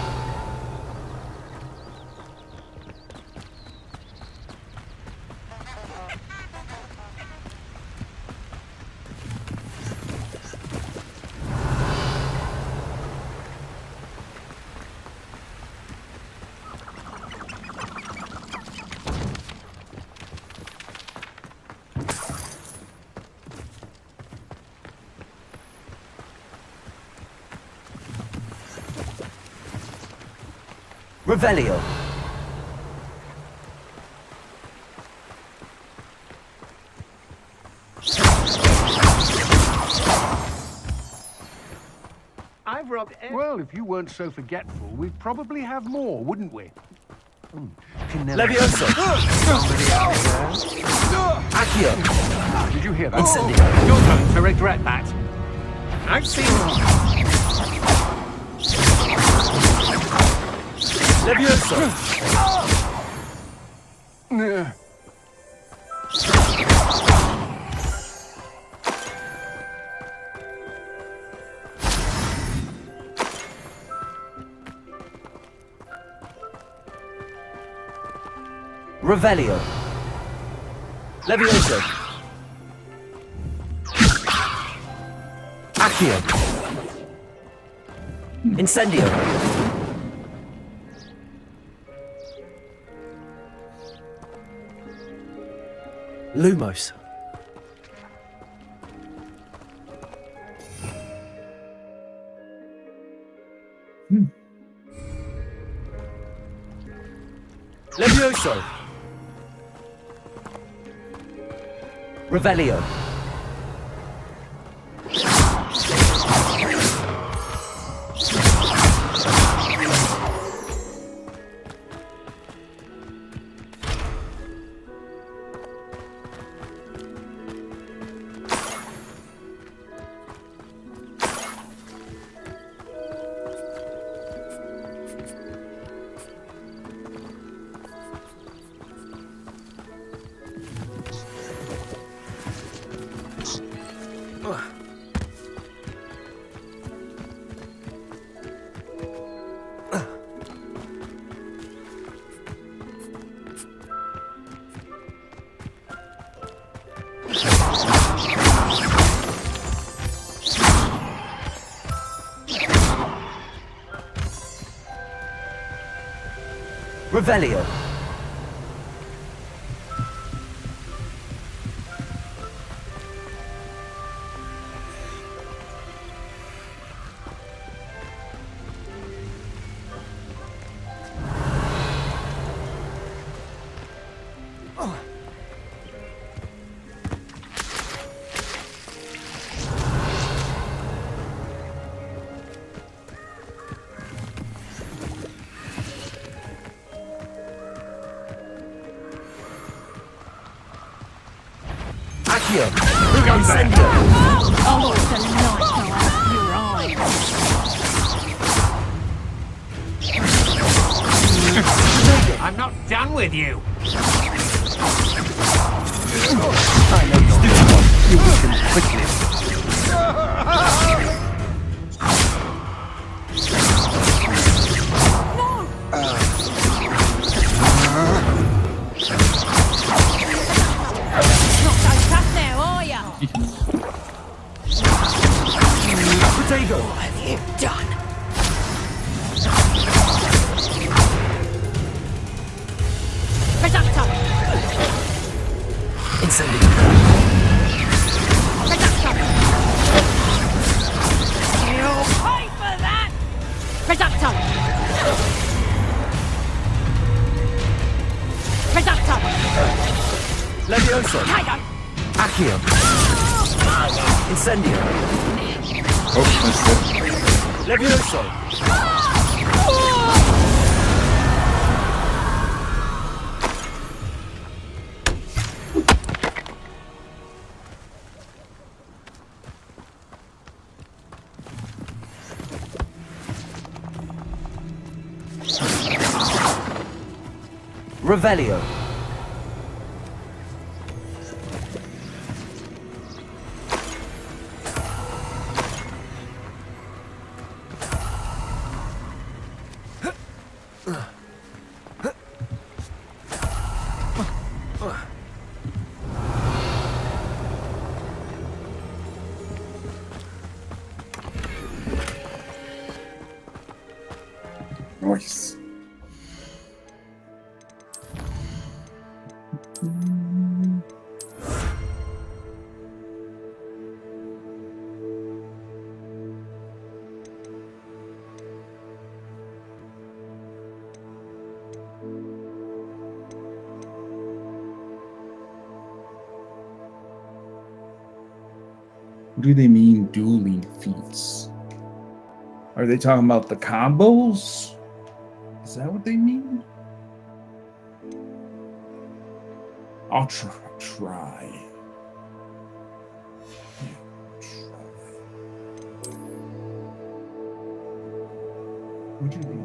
Revelio. I've over up there. Well, if you weren't so forgetful, we'd probably have more, wouldn't we? Levioso! Somebody out there. Accio! Did you hear that? Incendio! Your turn to regret that. I've seen Levioso! Revelio. Levioso. Accio. Incendio. Lumos. Levioso. Revelio. Revelio. Accio. Who goes there? Oh, it's a night to have your eyes. I'm not done with you. I know you're stupid one. You weaken quickly. Not so tough now, are ya? Potato. What have you done? Reducto! Incendio. Reducto! You'll pay for that! Reducto! Reducto! Levioso. Kaito! Accio. Incendio. Oh, that's it. Levioso. Revelio. Nice. What do they mean dueling feats? Are they talking about the combos? Is that what they mean? I'll try. What do you mean?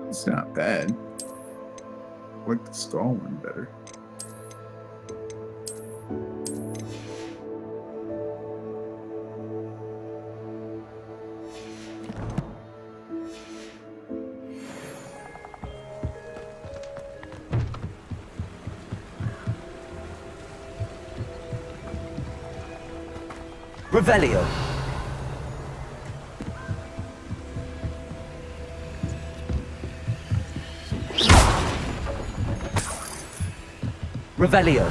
It's not bad. I like the skull one better. Revelio. Revelio.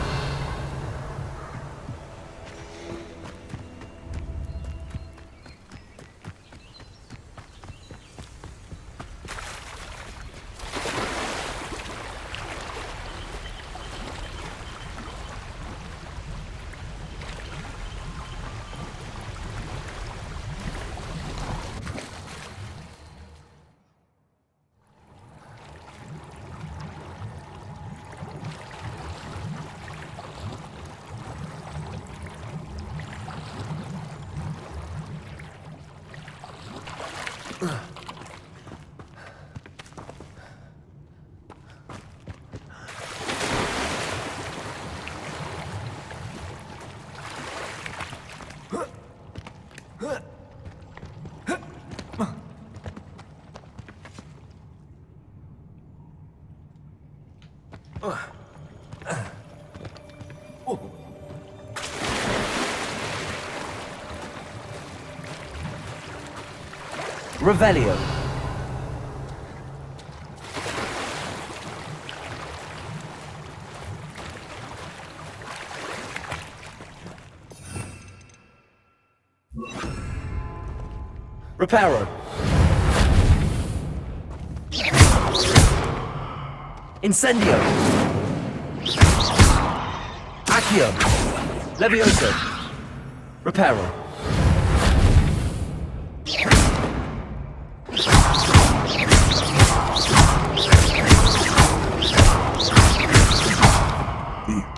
Revelio. Reparo. Incendio. Accio. Levioso. Reparo.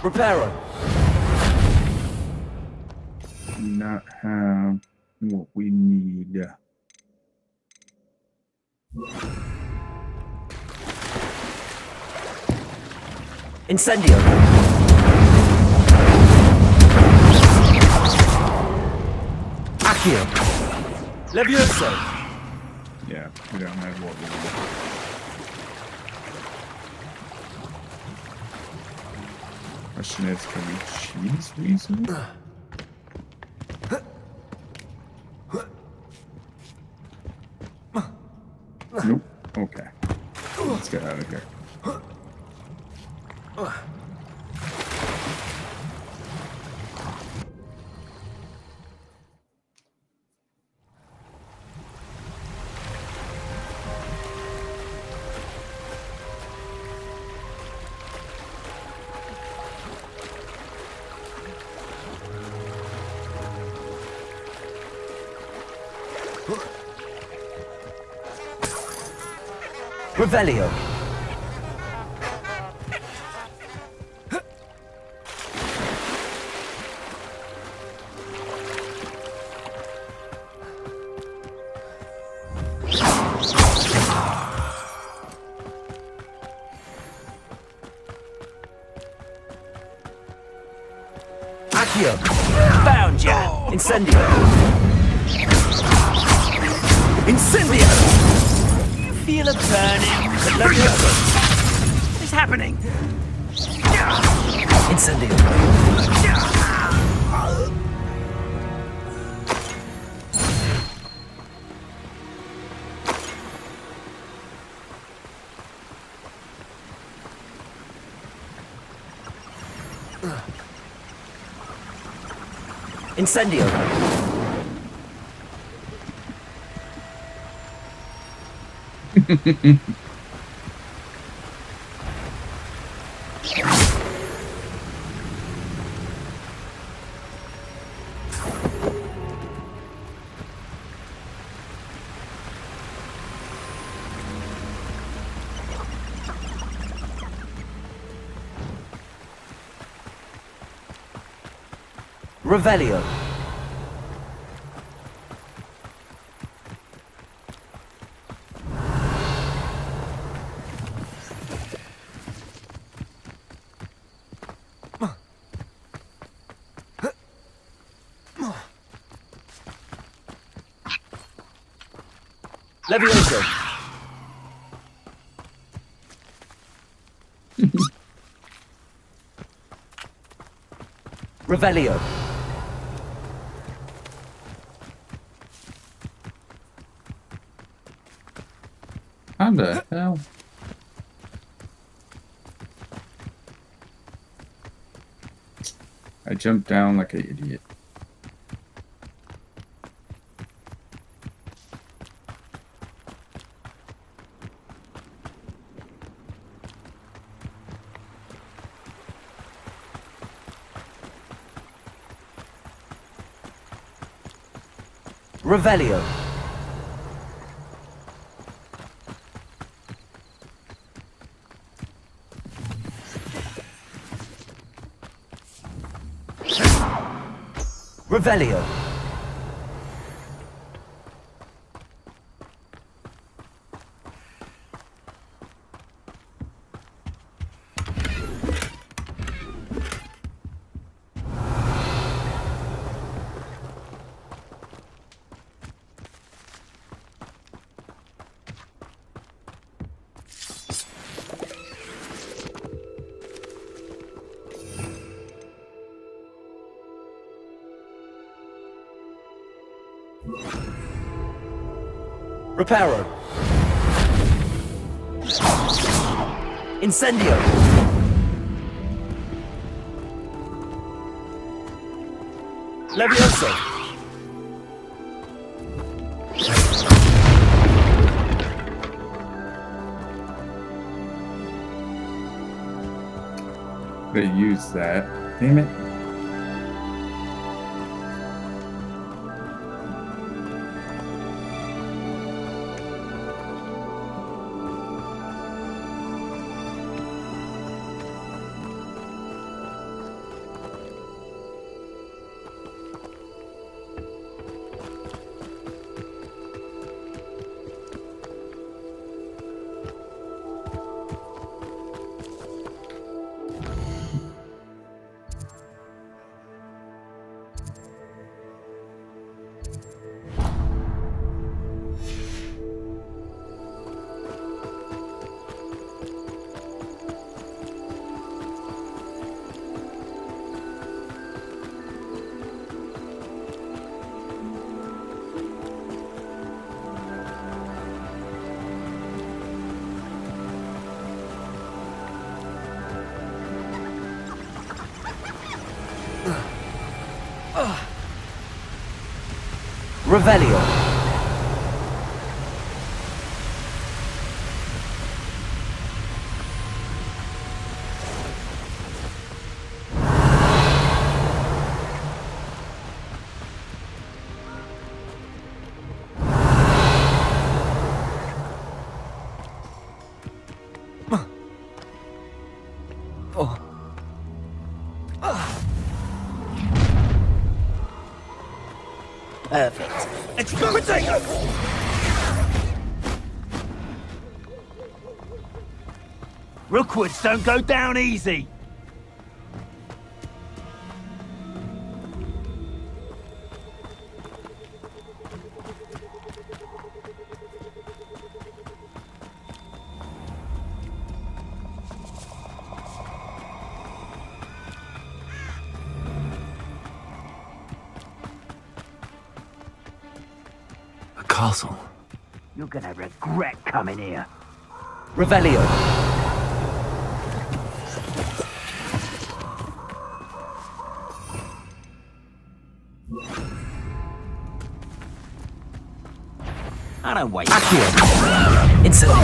Reparo. Do not have what we need. Incendio. Accio. Levioso. Yeah, we don't have what we need. Question is, can we cheese reason? get out of here. Revelio. Accio. Found ya. Incendio. Incendio. Feel a burning. What is happening? Incendio. Incendio. Revelio. Levioso. Revelio. How the hell? I jumped down like an idiot. Revelio. Revelio. Reparo. Incendio. Levioso. They use that. Damn it. Revelio. Perfect. Exploding! Rookwoods don't go down easy. Castle. You're gonna regret coming here. Revelio. I don't wait. Accio. Incendio.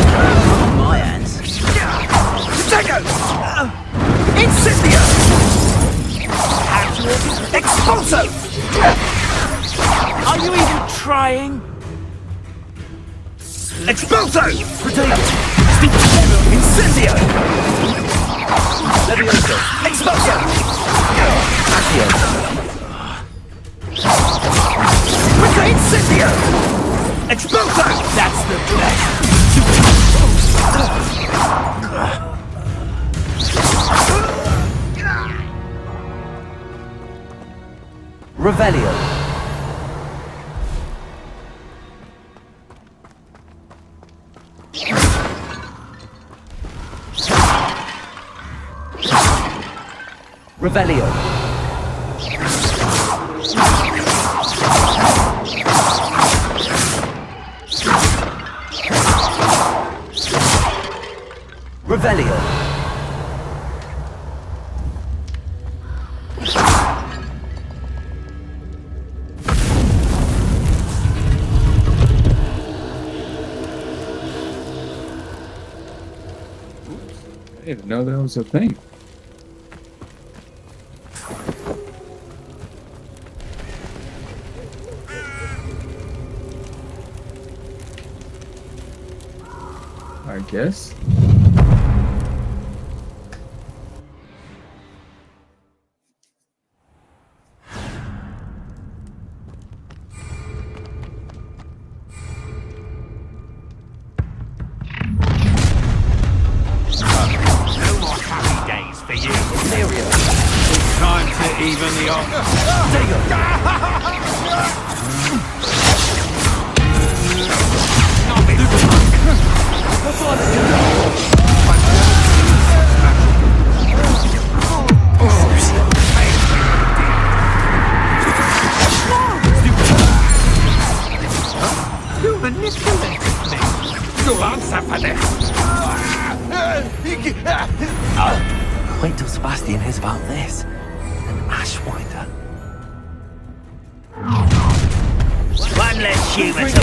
On my hands. Protego! Incendio! Expulso! Are you even trying? Expulso! Protego! Incendio! Levioso! Expulso! Accio. Incendio! Expulso! That's the best! Revelio. Revelio. Revelio. I didn't know that was a thing. I guess. No more happy days for you. Serious. It's time to even the odds. There you You manipulated me. You'll answer for this. Wait till Sebastian hears about this. An Ashwinder. One less human to...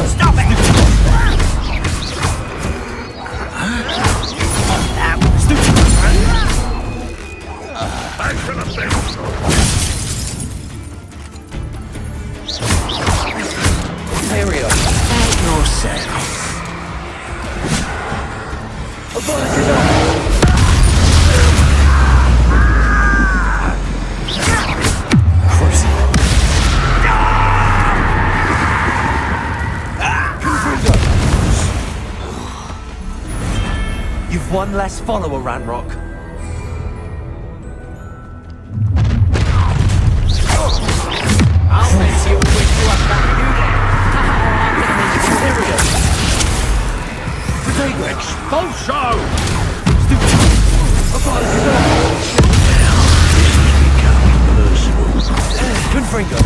Stop it! I should have been. Ariel. Yourself. You've one less follower, Ranrock. I'll miss you and wish you a happy new day. Expulso! Confringo.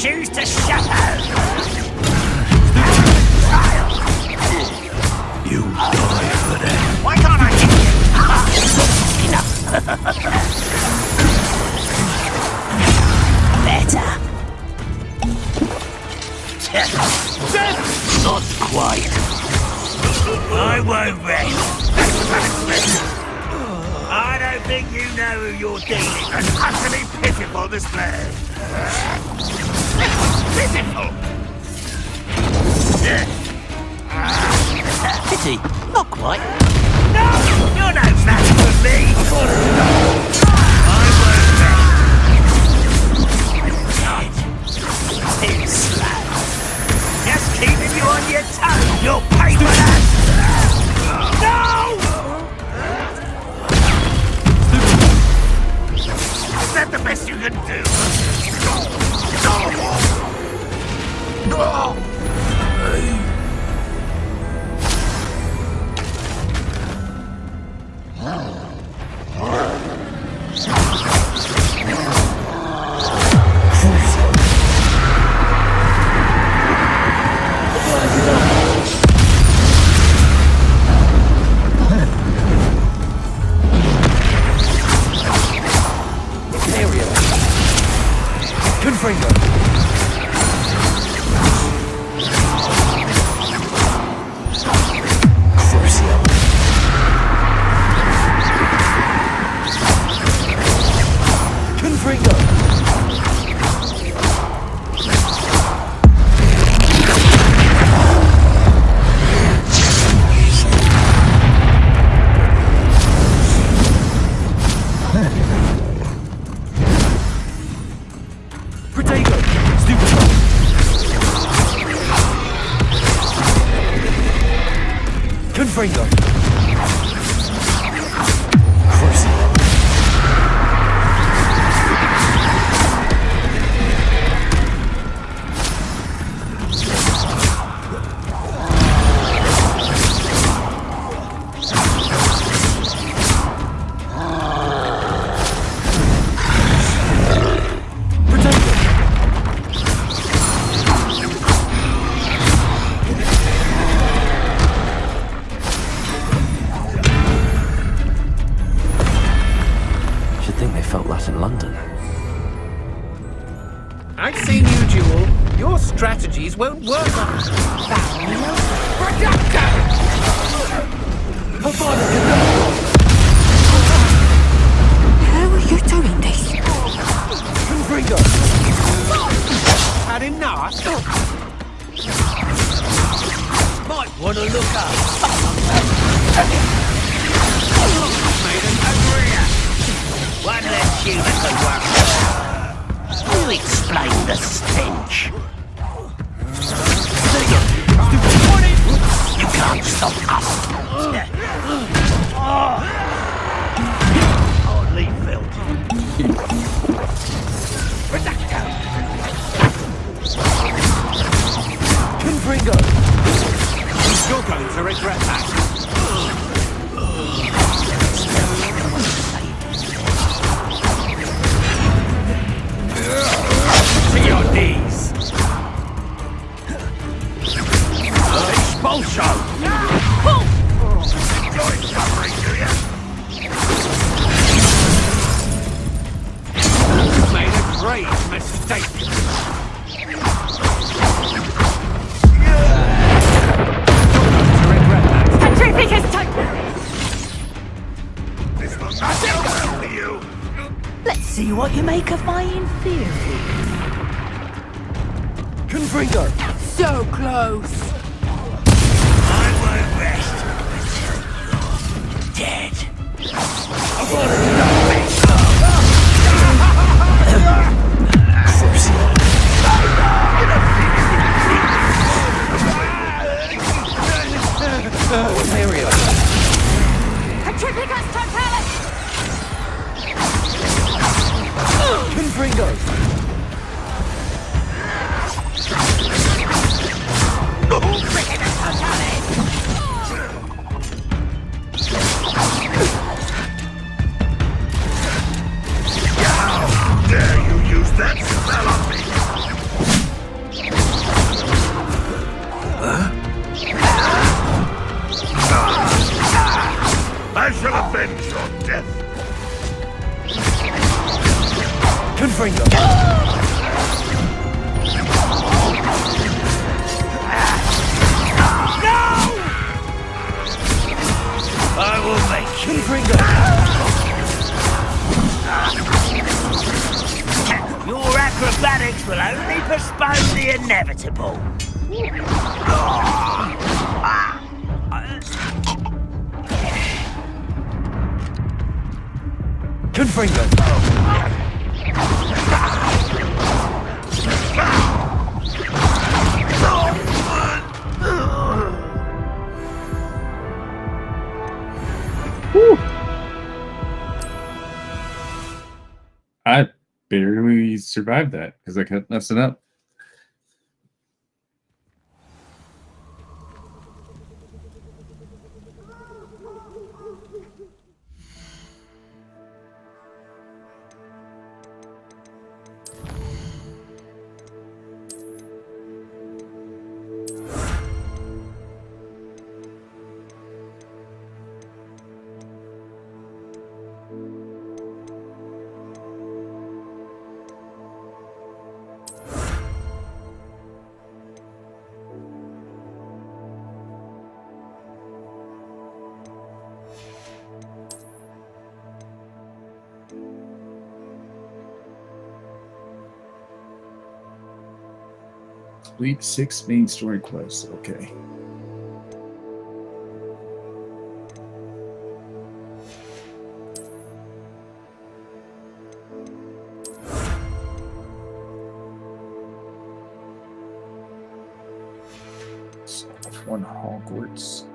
choose to suffer. You die for that. Why can't I hit you? Better. Not quite. I won't rest. I don't think you know who you're dealing with. An utterly pitiful display. Pitiful! Pity, not quite. No! You're no match for me! I won't rest. Too slow. Just keeping you on your toes. You'll pay for that! No! Is that the best you can do? Confringo. In London. I've seen you, Jewel. Your strategies won't work on How are you doing this? Confringo! Had enough? Might want to look up. Made an career. One less human to work with. You explain the stench. You can't stop us. Hardly felt. Confringo. You're going to regret that. To your knees! Expulsion! Enjoy suffering, do you? You've made a great mistake! You're going to regret that! Terrific as This will not go well for you! Let's see what you make of my inferior. Confringo. So close. I won't rest until you're dead. Mario. Petrificus totalis! Confringo. How dare you I will make you. Your acrobatics will only postpone the inevitable. Confringo. I barely survived that because I kept messing up. Complete 6 main story quests. Okay. Solve 1 Hogwarts.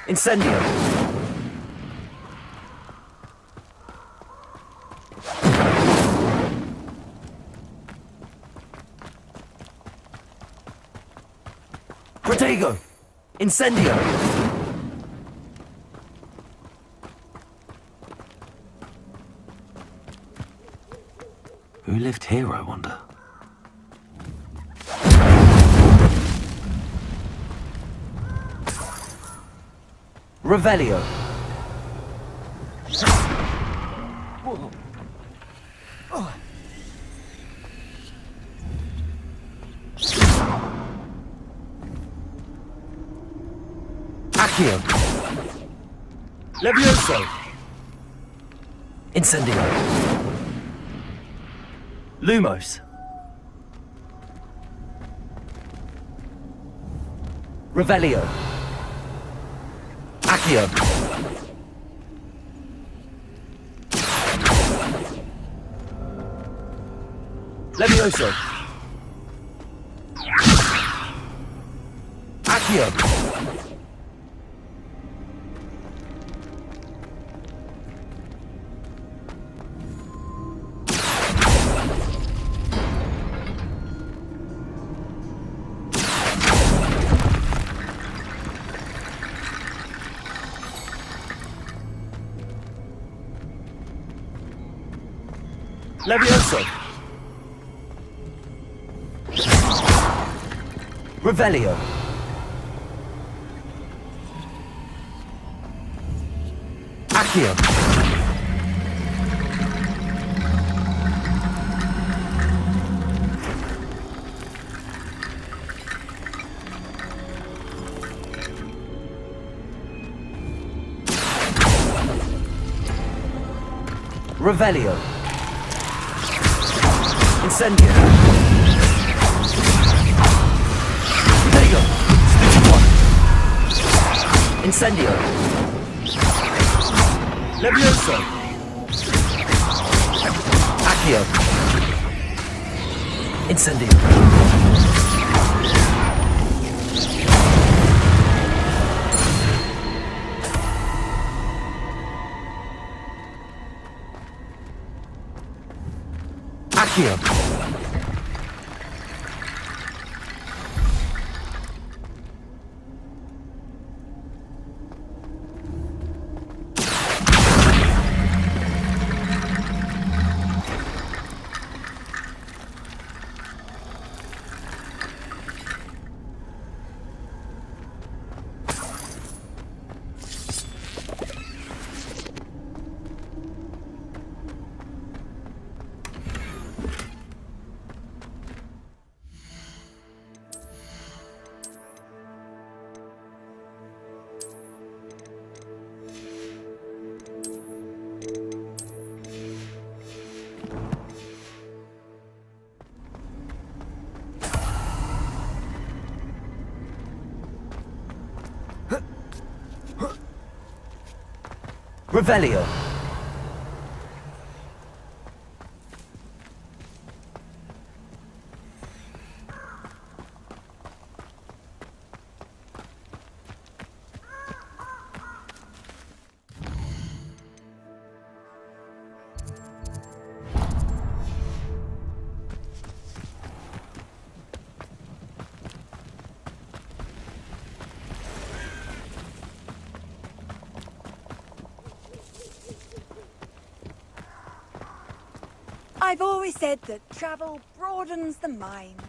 Incendio! Protego! Incendio! Who lived here, I wonder? Revelio. Accio. Levioso. Incendio. Lumos. Revelio. Accio. Levioso. Accio. Levioso. Revelio. Accio. Revelio. Incendio. There you go. Stupid one. Incendio. Levioso. Accio. Incendio. Accio. Revelio. I've always said that travel broadens the mind.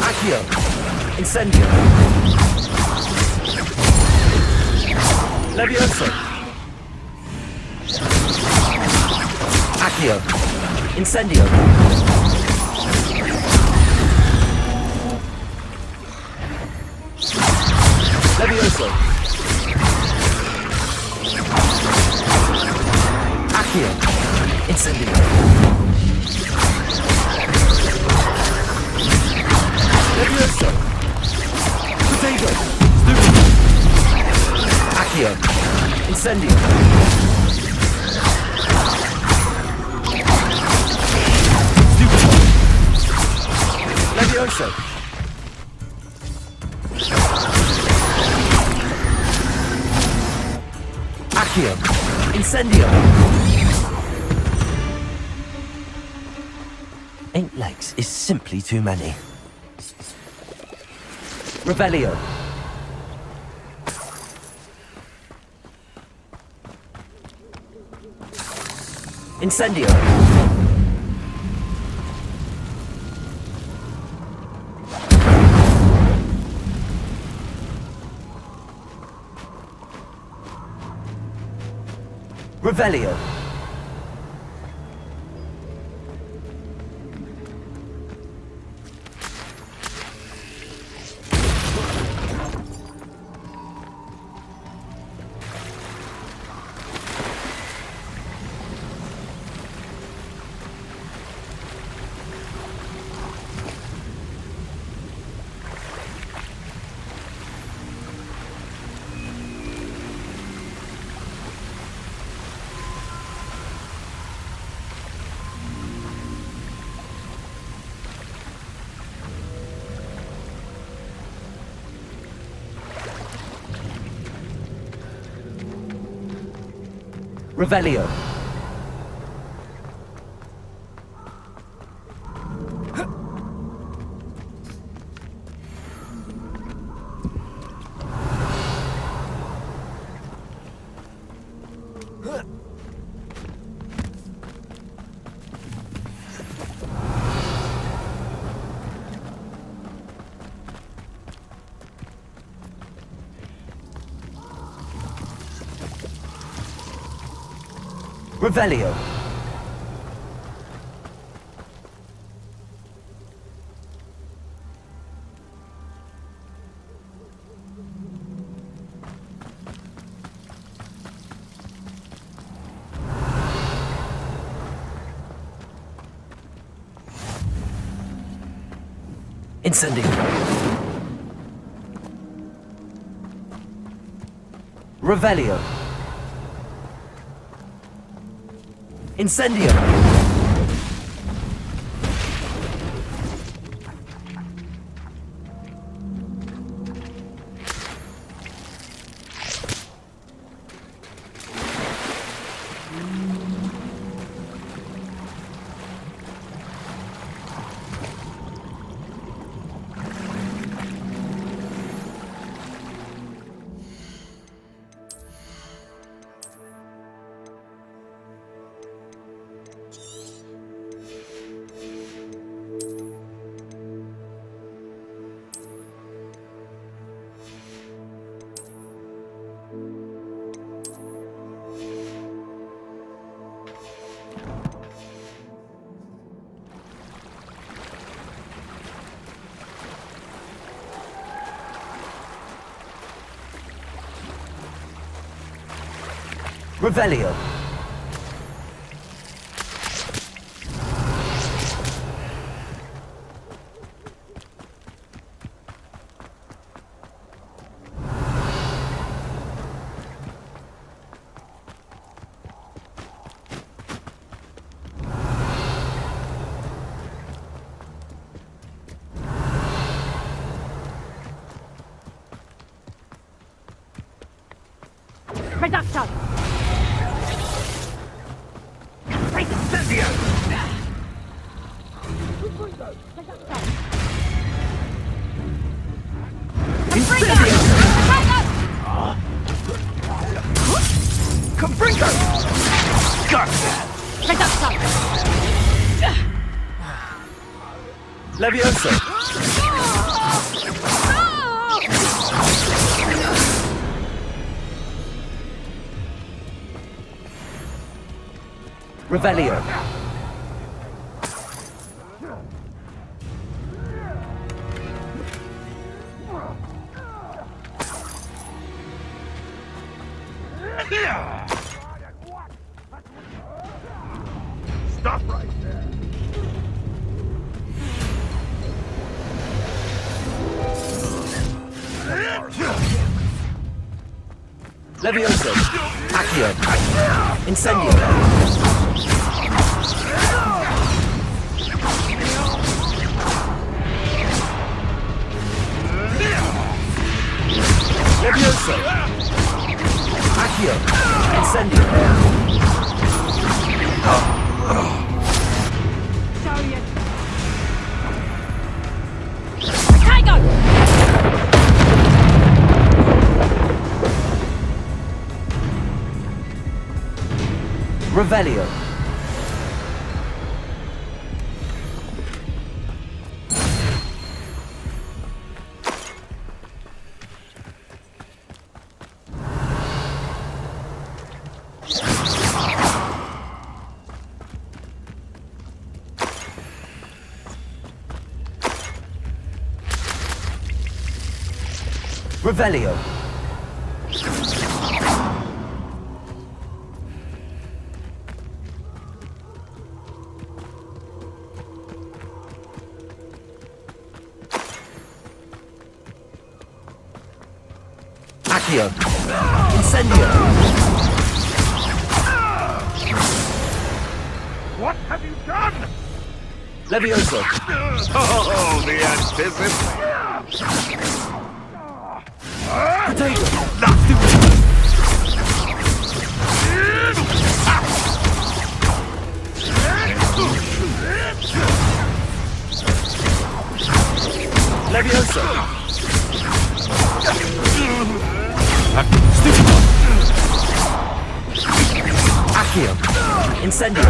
Accio. Incendio. Levioso. Accio. Incendio. Levioso. Accio. Incendio. Levioso. Potato. Stupid. Accio. Incendio. Stupid. Levioso. Accio. Incendio. 8 legs is simply too many. Revelio. Incendio. Revelio. Revelio. Revelio. Incendio. Revelio. Incendio. Revelio. Reducto. Levioso. Revelio. Stop right there. Levioso. Accio. Incendio. Levioso. Accio. Incendio. Revelio. Revelio. Accio. Incendio. What have you done? Levioso. Oh, the anticipation. Potato. Let's do it. Leviosa! Stupefy! Accio! Incendio!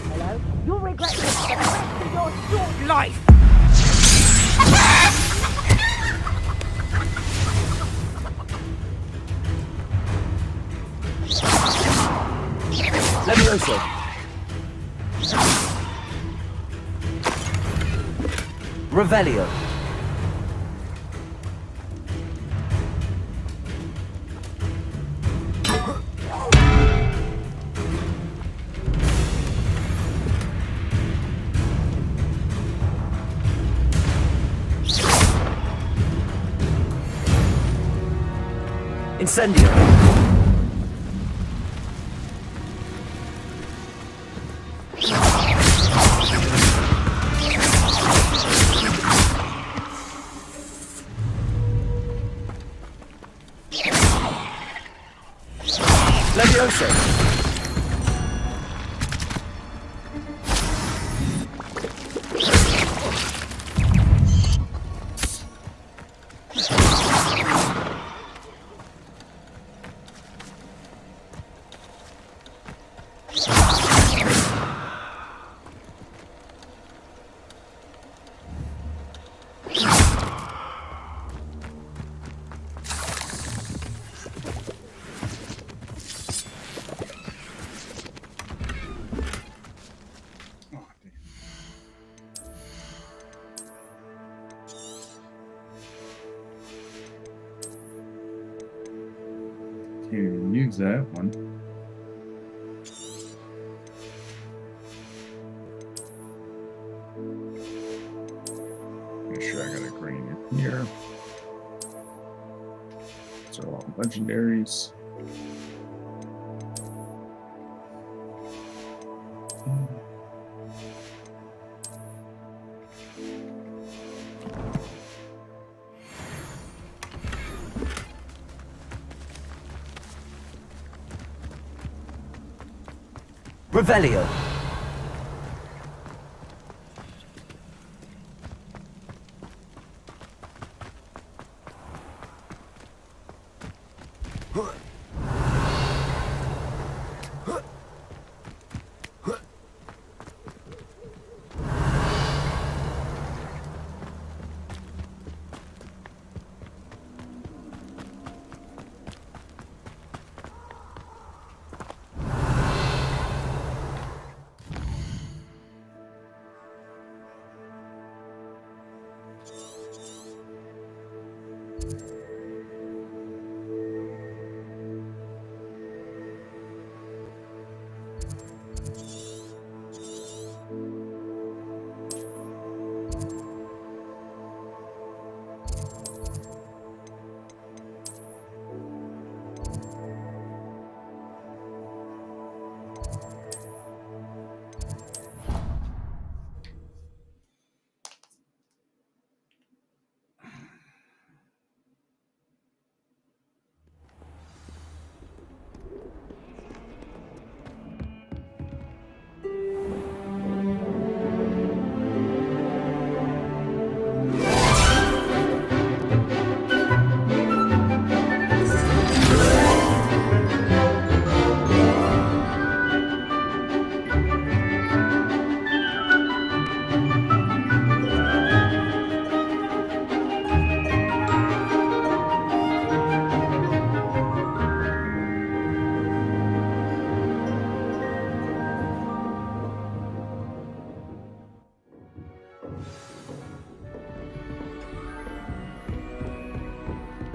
Hello? You'll regret this for the rest of your short life! Leviosa! Revelio! Incendio! Leviosa! To use that one. Make sure I got a green in here. So all legendaries. Revelio!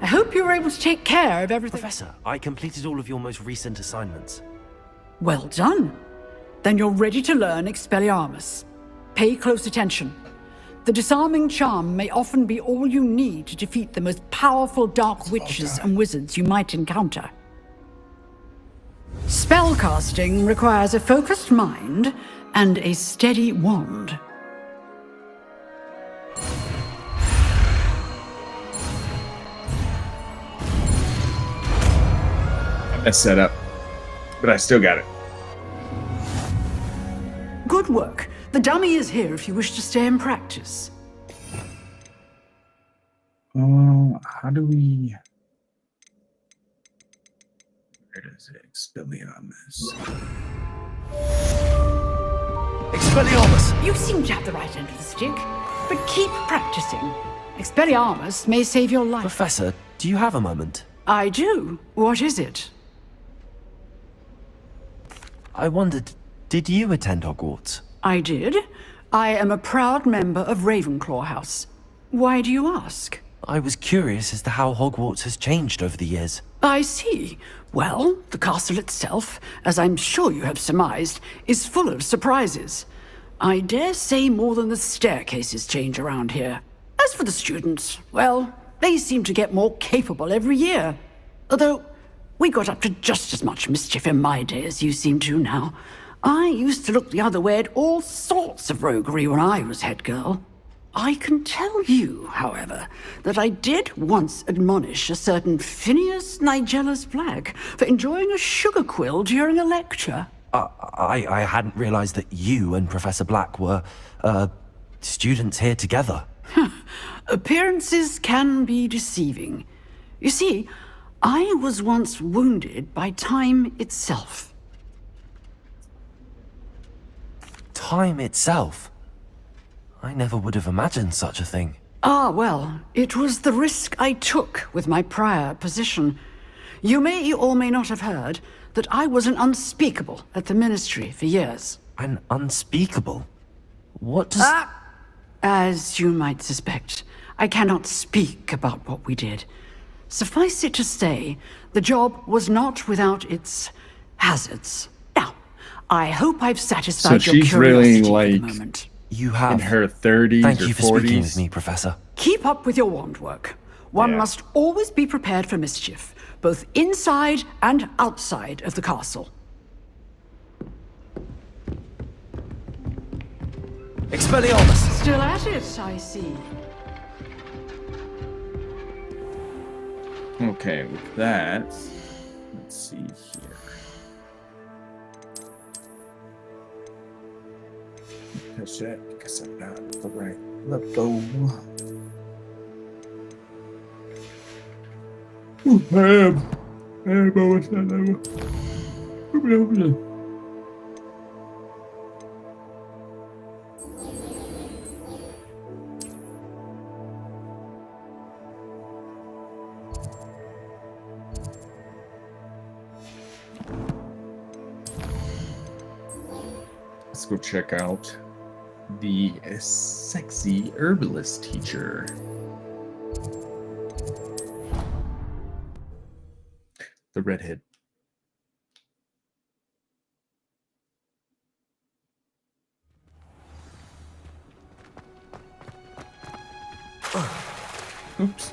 I hope you were able to take care of everything. Professor, I completed all of your most recent assignments. Well done. Then you're ready to learn Expelliarmus. Pay close attention. The disarming charm may often be all you need to defeat the most powerful dark witches and wizards you might encounter. Spellcasting requires a focused mind and a steady wand. That's set up. But I still got it. Good work. The dummy is here if you wish to stay and practice. How do we... Where is it? Expelliarmus. Expelliarmus! You seem to have the right end of the stick, but keep practicing. Expelliarmus may save your life. Professor, do you have a moment? I do. What is it? I wondered, did you attend Hogwarts? I did. I am a proud member of Ravenclaw House. Why do you ask? I was curious as to how Hogwarts has changed over the years. I see. Well, the castle itself, as I'm sure you have surmised, is full of surprises. I dare say more than the staircases change around here. As for the students, well, they seem to get more capable every year. Although, we got up to just as much mischief in my day as you seem to now. I used to look the other way at all sorts of roguery when I was head girl. I can tell you, however, that I did once admonish a certain Phineas Nigellus Black for enjoying a sugar quill during a lecture. I hadn't realized that you and Professor Black were, students here together. Appearances can be deceiving. You see, I was once wounded by time itself. Time itself? I never would have imagined such a thing. Ah, well, it was the risk I took with my prior position. You may or may not have heard that I was an unspeakable at the Ministry for years. An unspeakable? What does... As you might suspect, I cannot speak about what we did. Suffice it to say, the job was not without its hazards. Now, I hope I've satisfied your she's curiosity really, for the moment. You have... in her 30s Thank or you for 40s. speaking with me, Professor. Keep up with your wand work. One must always be prepared for mischief, both inside and outside of the castle. Expelliarmus! Still at it, I see. Okay, with that, let's see here. Touch that because I'm not at the right level. What's that level? Let's go check out the sexy herbalist teacher. The redhead. Oops.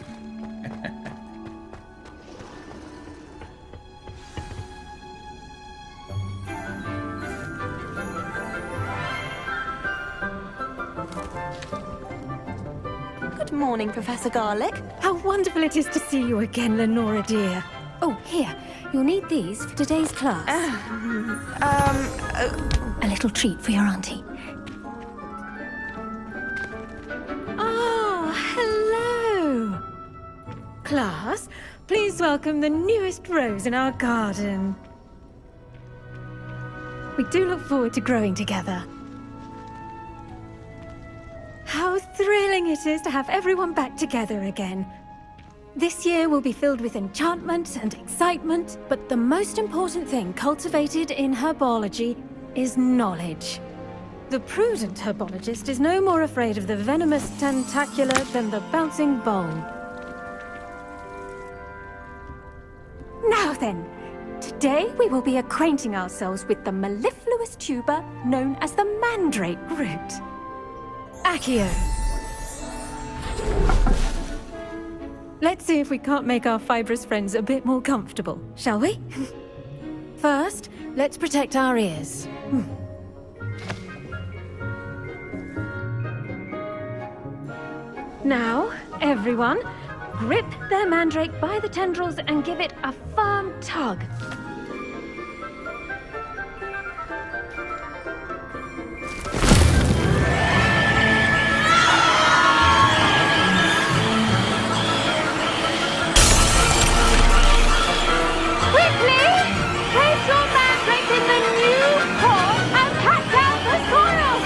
Good morning, Professor Garlick. How wonderful it is to see you again, Lenora dear. Oh, here. You'll need these for today's class. A little treat for your auntie. Oh, hello. Class, please welcome the newest rose in our garden. We do look forward to growing together. How thrilling it is to have everyone back together again. This year will be filled with enchantment and excitement, but the most important thing cultivated in herbology is knowledge. The prudent herbologist is no more afraid of the venomous tentacula than the bouncing bulb. Now then, today we will be acquainting ourselves with the mellifluous tuber known as the mandrake root. Accio. Let's see if we can't make our fibrous friends a bit more comfortable, shall we? First, let's protect our ears. Now, everyone, Grip their mandrake by the tendrils and give it a firm tug. Quickly! Place your mandrake in the new pot and cut down the soil!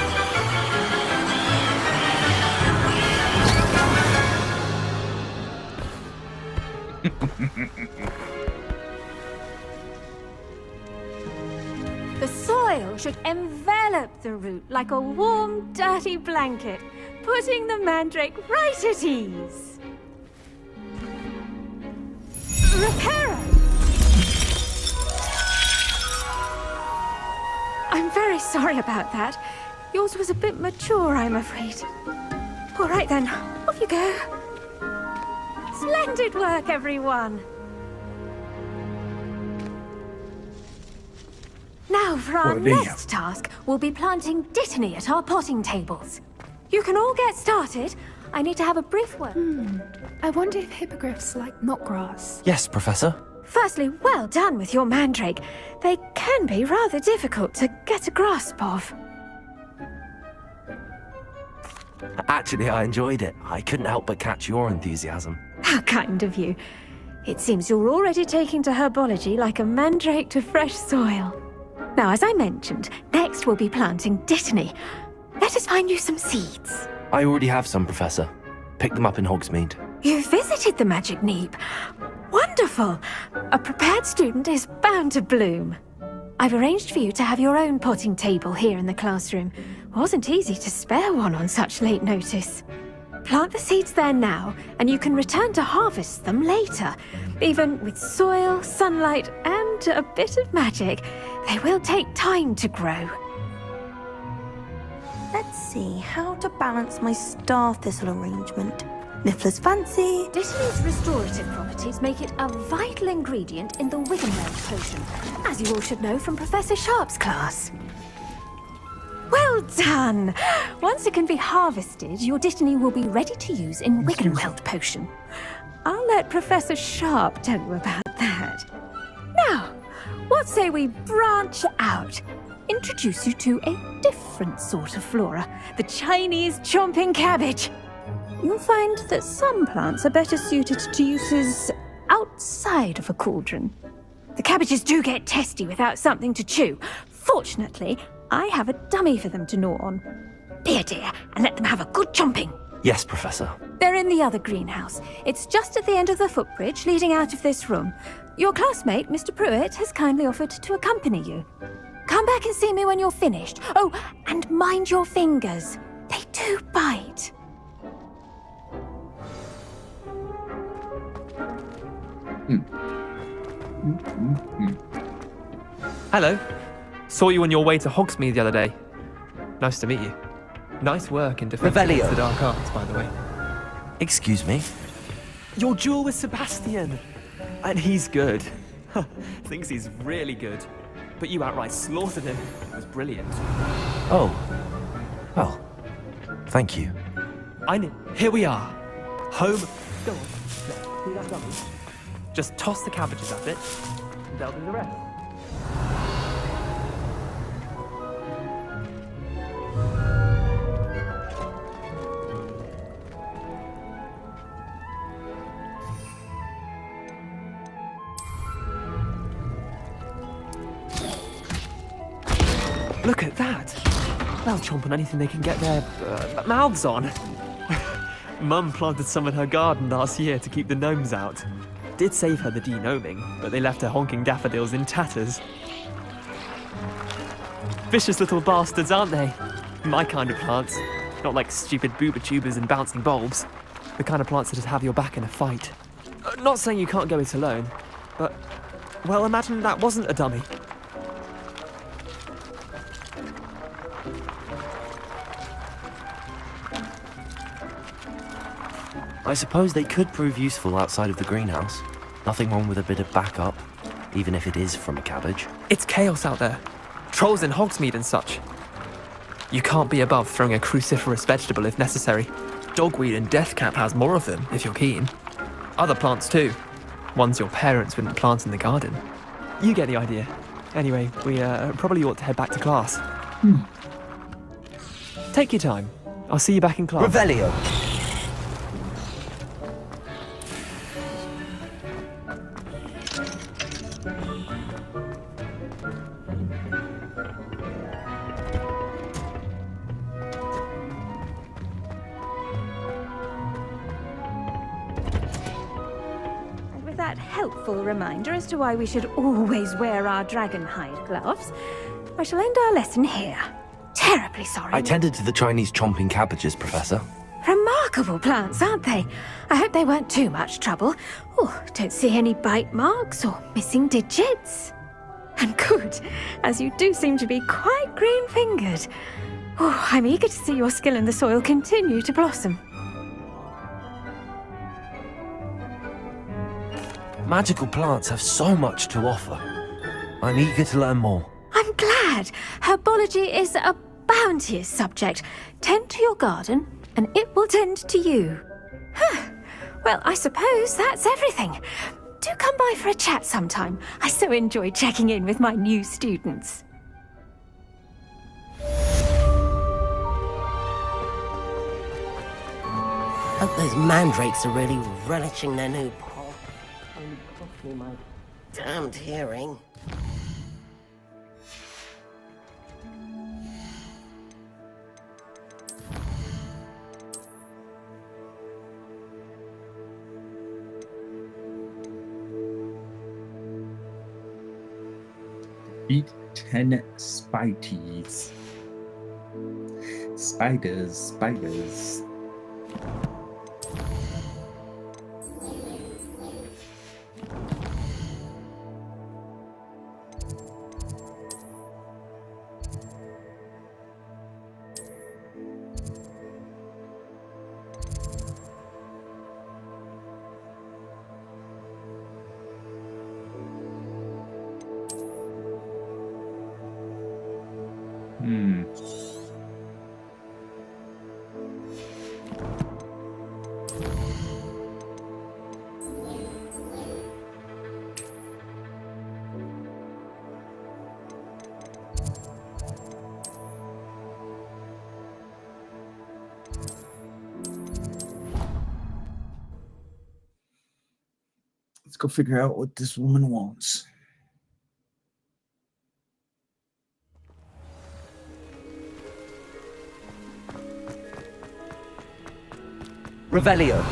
The soil should envelop the root like a warm, dirty blanket, putting the mandrake right at ease. Reparo! I'm very sorry about that. Yours was a bit mature, I'm afraid. All right then, off you go. Splendid work, everyone! Now for our next task, we'll be planting dittany at our potting tables. You can all get started. I need to have a brief word. I wonder if hippogriffs like knotgrass. Yes, Professor. Firstly, well done with your mandrake. They can be rather difficult to get a grasp of. Actually, I enjoyed it. I couldn't help but catch your enthusiasm. How kind of you. It seems you're already taking to herbology like a mandrake to fresh soil. Now, as I mentioned, next we'll be planting dittany. Let us find you some seeds. I already have some, Professor. Picked them up in Hogsmeade. You visited the Magic Neep. Wonderful! A prepared student is bound to bloom. I've arranged for you to have your own potting table here in the classroom. Wasn't easy to spare one on such late notice. Plant the seeds there now, and you can return to harvest them later. Even with soil, sunlight, and a bit of magic, they will take time to grow. Let's see how to balance my star thistle arrangement. Niffler's fancy. Dittany's restorative properties make it a vital ingredient in the Wiggenweld potion, as you all should know from Professor Sharp's class. Well done! Once it can be harvested, your dittany will be ready to use in Wiggenweld potion. I'll let Professor Sharp tell you about that. Now, what say we branch out? Introduce you to a different sort of flora, the Chinese chomping cabbage. You'll find that some plants are better suited to uses outside of a cauldron. The cabbages do get testy without something to chew. Fortunately, I have a dummy for them to gnaw on. Be a dear and let them have a good chomping. Yes, Professor. They're in the other greenhouse. It's just at the end of the footbridge leading out of this room. Your classmate, Mr. Pruitt, has kindly offered to accompany you. Come back and see me when you're finished. Oh, and mind your fingers. They do bite. Hello. Saw you on your way to Hogsmeade the other day. Nice to meet you. Nice work in defense against the dark arts, by the way. Excuse me? Your duel with Sebastian. And he's good. Thinks he's really good. But you outright slaughtered him. It was brilliant. Oh. Well, thank you. Here we are. Home. Go on. No, see that dummy? Just toss the cabbages at it, and they'll do the rest. Look at that! They'll chomp on anything they can get their mouths on. Mum planted some in her garden last year to keep the gnomes out. Did save her the de-gnoming, but they left her honking daffodils in tatters. Vicious little bastards, aren't they? My kind of plants. Not like stupid booba tubers and bouncing bulbs. The kind of plants that'd have your back in a fight. Not saying you can't go it alone, but, well, imagine that wasn't a dummy. I suppose they could prove useful outside of the greenhouse. Nothing wrong with a bit of backup, even if it is from a cabbage. It's chaos out there. Trolls in Hogsmeade and such. You can't be above throwing a cruciferous vegetable if necessary. Dogweed and Deathcap has more of them, if you're keen. other plants too. Ones your parents wouldn't plant in the garden. You get the idea. Anyway, we probably ought to head back to class. Take your time. I'll see you back in class. Revelio. With that helpful reminder as to why we should always wear our dragon hide gloves, I shall end our lesson here. Terribly sorry. I tended to the Chinese chomping cabbages, Professor. Remarkable plants, aren't they? I hope they weren't too much trouble. Oh, don't see any bite marks or missing digits. And good, as you do seem to be quite green-fingered. Oh, I'm eager to see your skill in the soil continue to blossom. Magical plants have so much to offer. I'm eager to learn more. I'm glad. Herbology is a bounteous subject. Tend to your garden, and it will tend to you. Well, I suppose that's everything. Do come by for a chat sometime. I so enjoy checking in with my new students. Hope those mandrakes are really relishing their new pot. And cost me my damned hearing. Beat 10 spideys. Spiders. Let's go figure out what this woman wants. Revelio.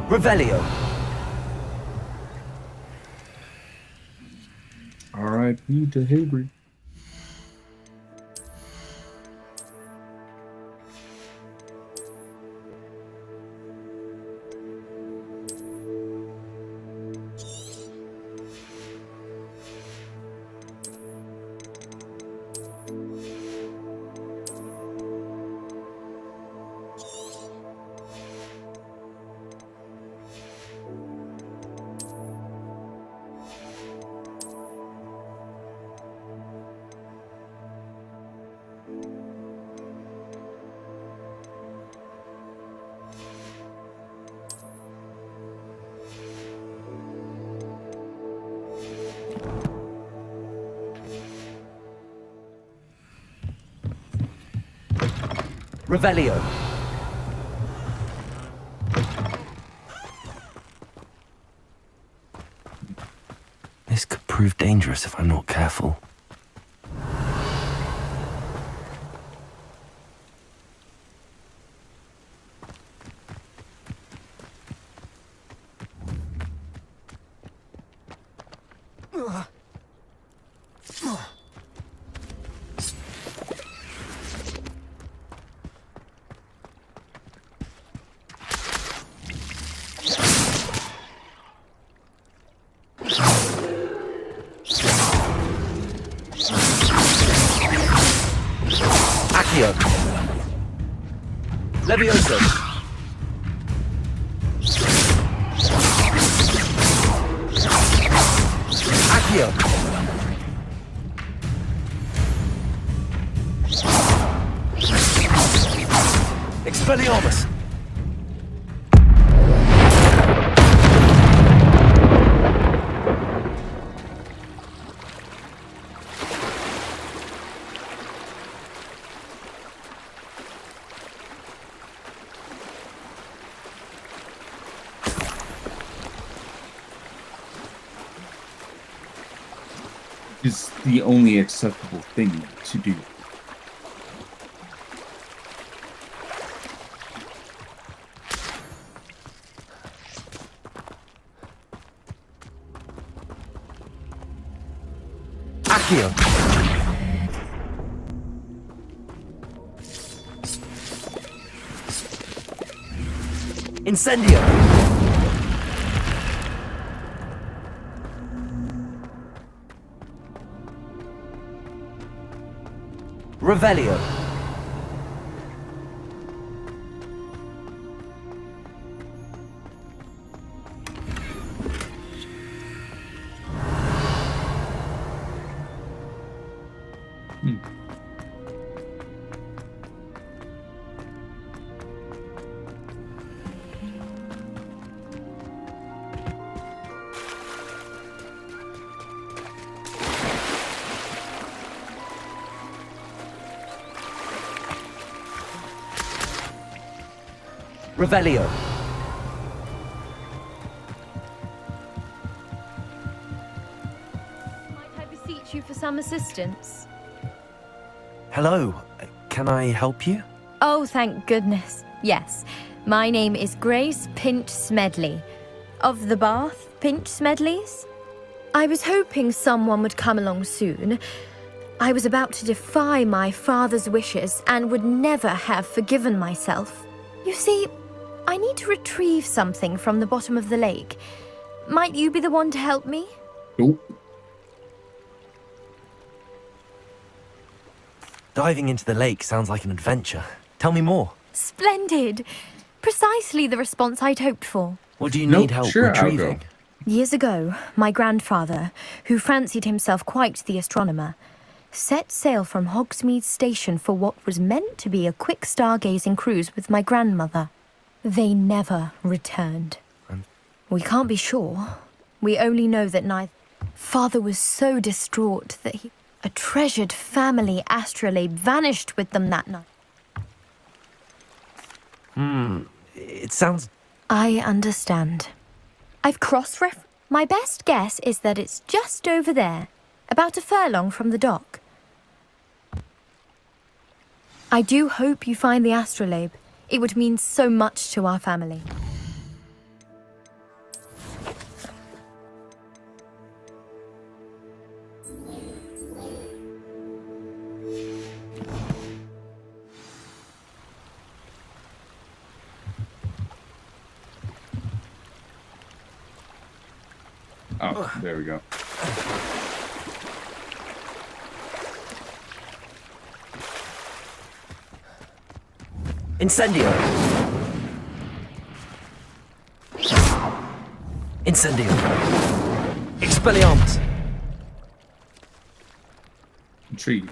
Revelio. R.I.P. to Habry. Revelio. This could prove dangerous if I'm not careful. Accio. Levioso. Accio. Expelliarmus. Is the only acceptable thing to do. Accio. Incendio. Revelio. Revelio. Might I beseech you for some assistance? Hello. Can I help you? Oh, thank goodness. Yes. My name is Grace Pinch Smedley. Of the Bath Pinch Smedleys? I was hoping someone would come along soon. I was about to defy my father's wishes and would never have forgiven myself. You see, I need to retrieve something from the bottom of the lake. Might you be the one to help me? Nope. Diving into the lake sounds like an adventure. Tell me more. Splendid! Precisely the response I'd hoped for. What do you need help retrieving? Years ago, my grandfather, who fancied himself quite the astronomer, set sail from Hogsmeade Station for what was meant to be a quick stargazing cruise with my grandmother. They never returned. We can't be sure. We only know that neither... Father was so distraught that a treasured family astrolabe vanished with them that night. It sounds... I understand. I've cross-referenced. My best guess is that it's just over there, about a furlong from the dock. I do hope you find the astrolabe. It would mean so much to our family. Oh, there we go. Incendio. Incendio. Expelliarmus. Intriguing.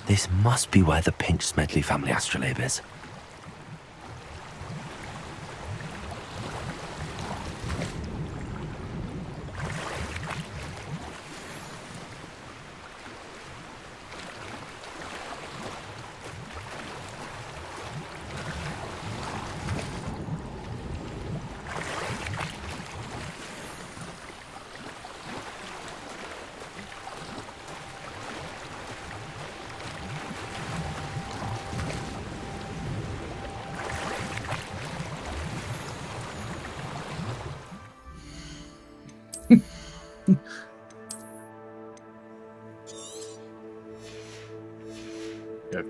This must be where the Pinch Smedley family astrolabe is.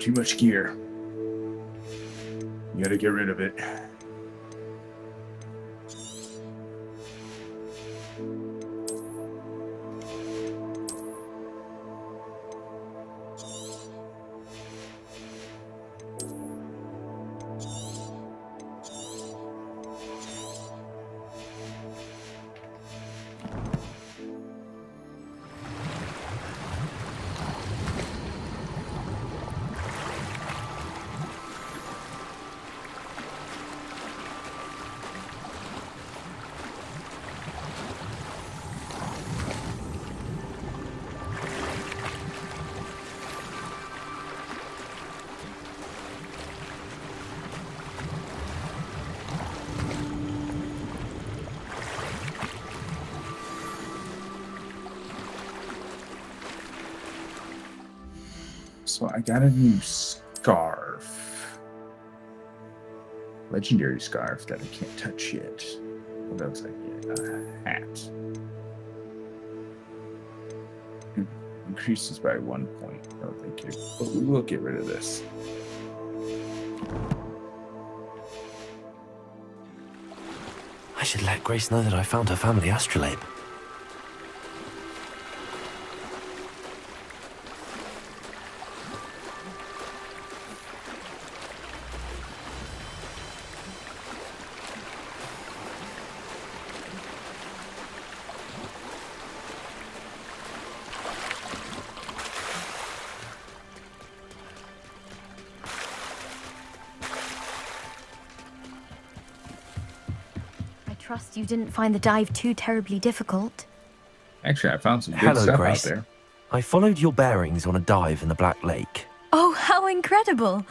too much gear. You gotta get rid of it. So I got a new scarf. Legendary scarf that I can't touch yet. What else I get? A hat. Increases by 1 point. Oh, thank you. But we will get rid of this. I should let Grace know that I found her family astrolabe. Trust you didn't find the dive too terribly difficult. Actually, I found some good Hello, stuff Grace. out there. I followed your bearings on a dive in the Black Lake. Oh, how incredible!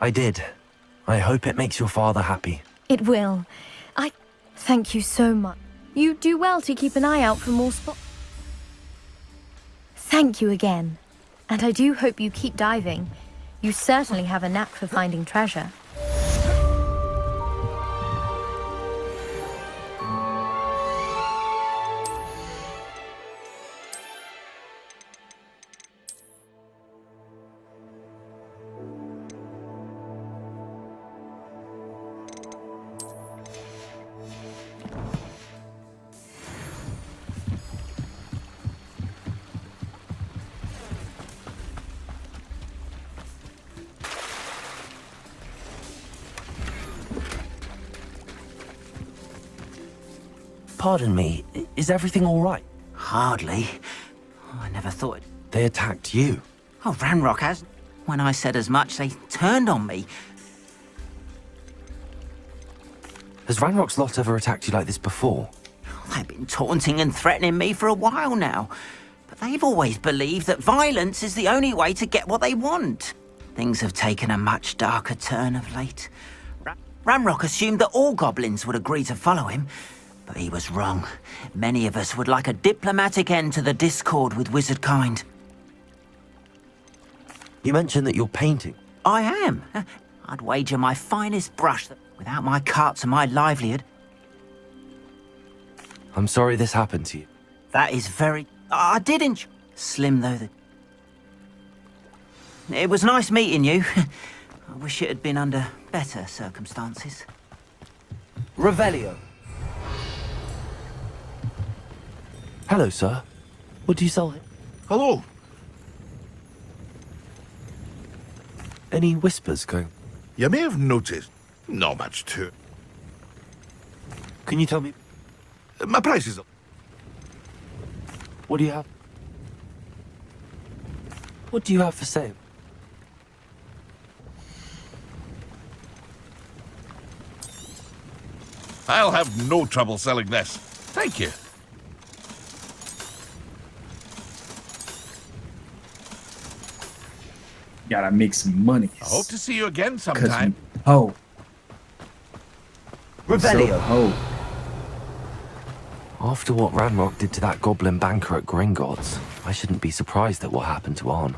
I did. I hope it makes your father happy. It will. I thank you so much. You do well to keep an eye out for more spots. Thank you again. And I do hope you keep diving. You certainly have a knack for finding treasure. Pardon me, is everything all right? Hardly. Oh, I never thought... They attacked you. Oh, Ranrock has. When I said as much, they turned on me. Has Ranrock's lot ever attacked you like this before? They've been taunting and threatening me for a while now. But they've always believed that violence is the only way to get what they want. Things have taken a much darker turn of late. Ranrock assumed that all goblins would agree to follow him. But he was wrong. Many of us would like a diplomatic end to the discord with wizard kind. You mentioned that you're painting. I am. I'd wager my finest brush that without my carts and my livelihood... I'm sorry this happened to you. That is very... I did enjoy... Slim, though. It was nice meeting you. I wish it had been under better circumstances. Revelio. Hello, sir. What do you sell? Hello. Any whispers going? You may have noticed. Not much to it. Can you tell me? My price is... What do you have? What do you have for sale? I'll have no trouble selling this. Thank you. Gotta make some money. I hope to see you again sometime. Oh. Revelio. So, After what Ranrock did to that goblin banker at Gringotts, I shouldn't be surprised at what happened to Arn.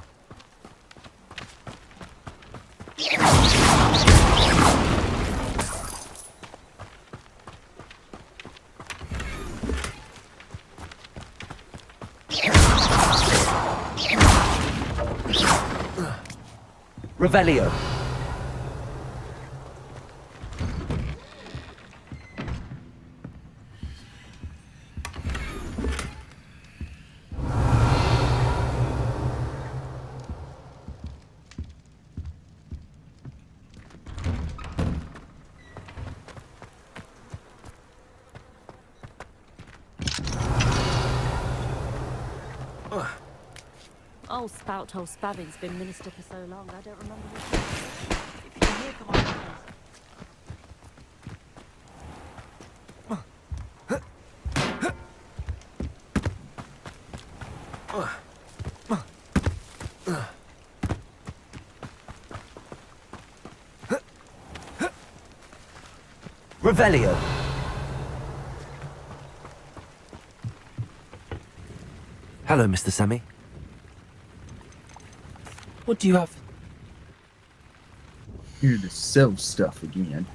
Revelio. Old Spout told Spavin's been minister for so long, I don't remember what. If you can hear, come on, Revelio. Hello, Mr. Sammy. What do you have? Here to sell stuff again.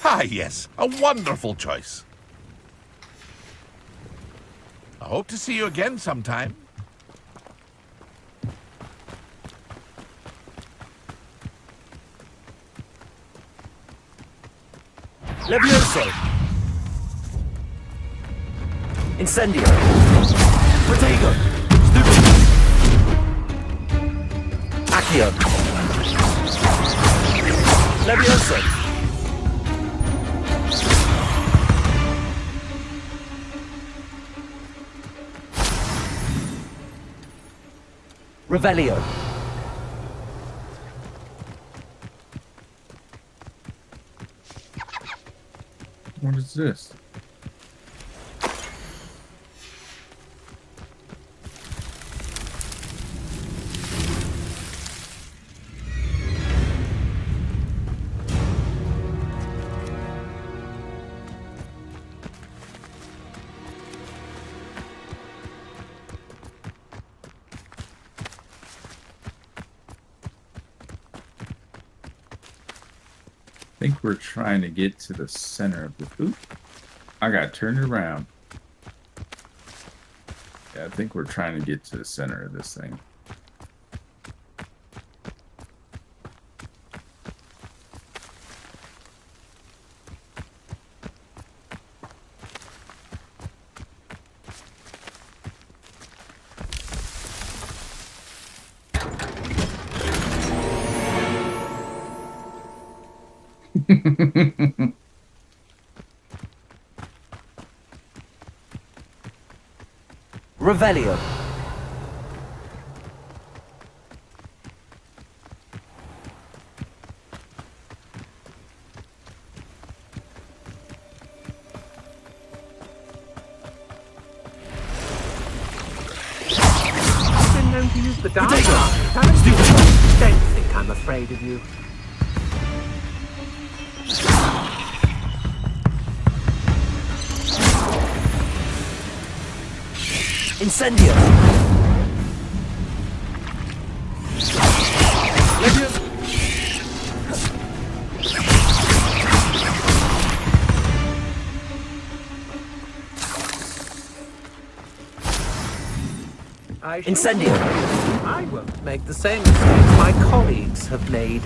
Ah, yes, a wonderful choice. I hope to see you again sometime. Levioso. Incendio. Protego. Stupid. Accio. Levioso. Revelio. What is this? I think we're trying to get to the center of the... Oop. I got turned around. Yeah, I think we're trying to get to the center of this thing. Revelio. I've been known to use the dark arts, haven't you? Don't think I'm afraid of you. Incendio. Incendio. I won't make the same mistakes my colleagues have made.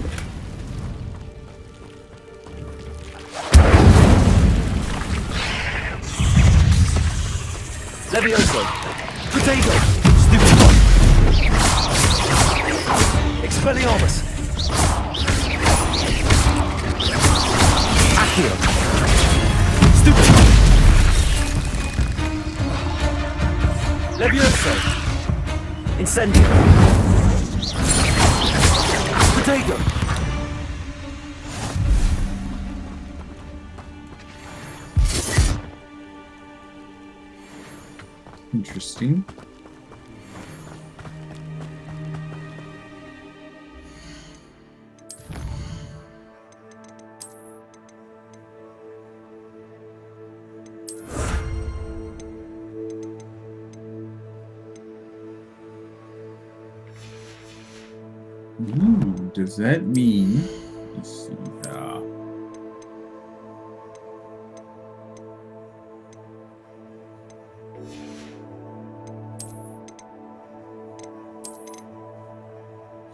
Levioso. Protego. Stupid one. Expelliarmus. Accio. Stupid one. Levioso. Incendio. Protego. Interesting. Ooh, does that mean Let's see.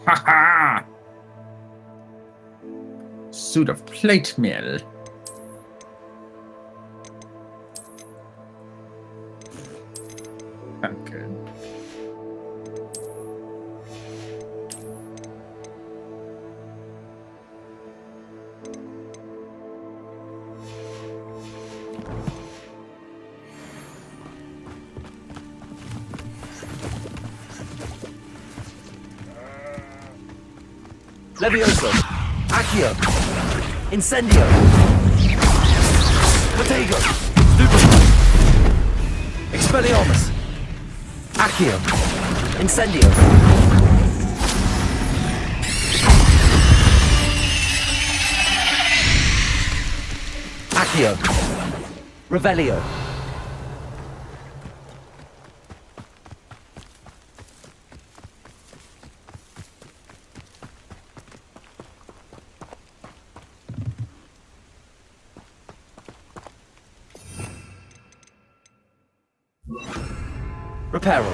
Haha! Suit of plate mail. Okay. Levioso. Accio. Incendio. Protego. Stupefy. Expelliarmus. Accio. Incendio. Accio. Revelio. Reparo.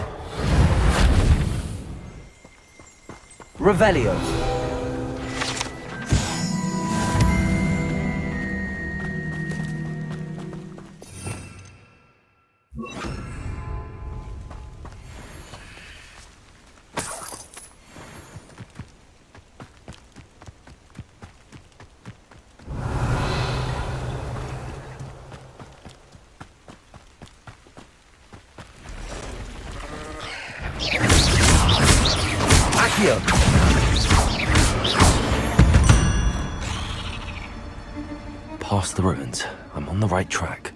Revelio. Accio. Past the ruins. I'm on the right track.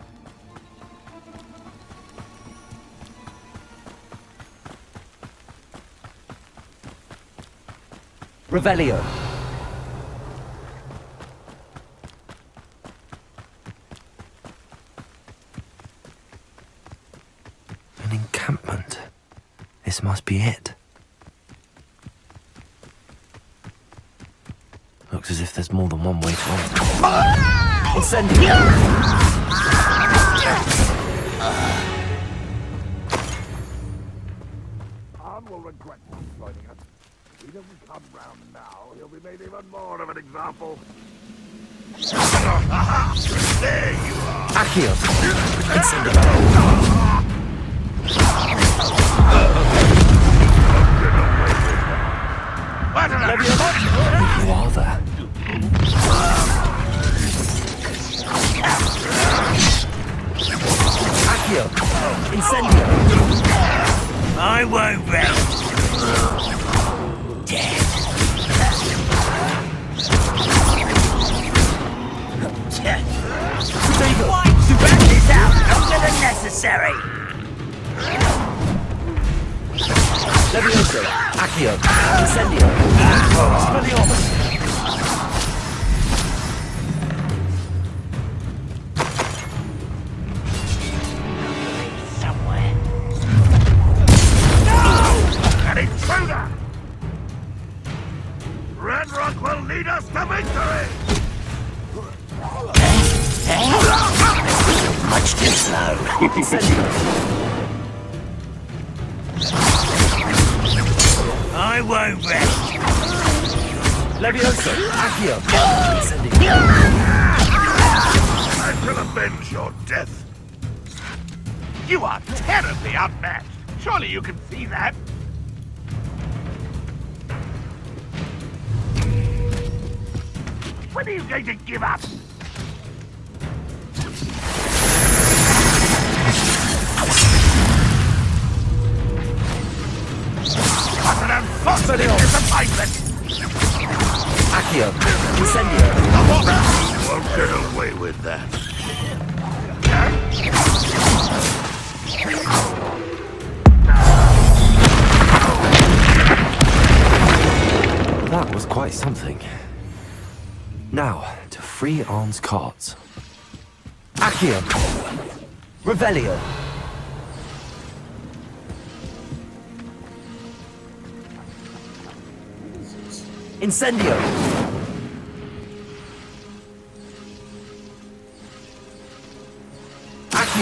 Revelio. An encampment. This must be it. Looks as if there's more than one way to enter. Incendio! Khan will regret joining us. If he doesn't come round now, he'll be made even more of an example. There you are! Accio! Incendio! You are there. Accio! Incendio! I won't rest. Spread this out longer than necessary. Levioso! Accio! Incendio! Expelliarmus! An intruder! Red Rock will lead us to victory! Much too slow. I won't rest. Levioso! Accio! Incendio! I shall avenge your death. You are terribly outmatched. Surely you can see that. When are you going to give up? What an unfortunate disappointment! Accio! Incendio! You won't get away with that. That was quite something. Now, to free Arn's cards. Accio! Revelio! Incendio!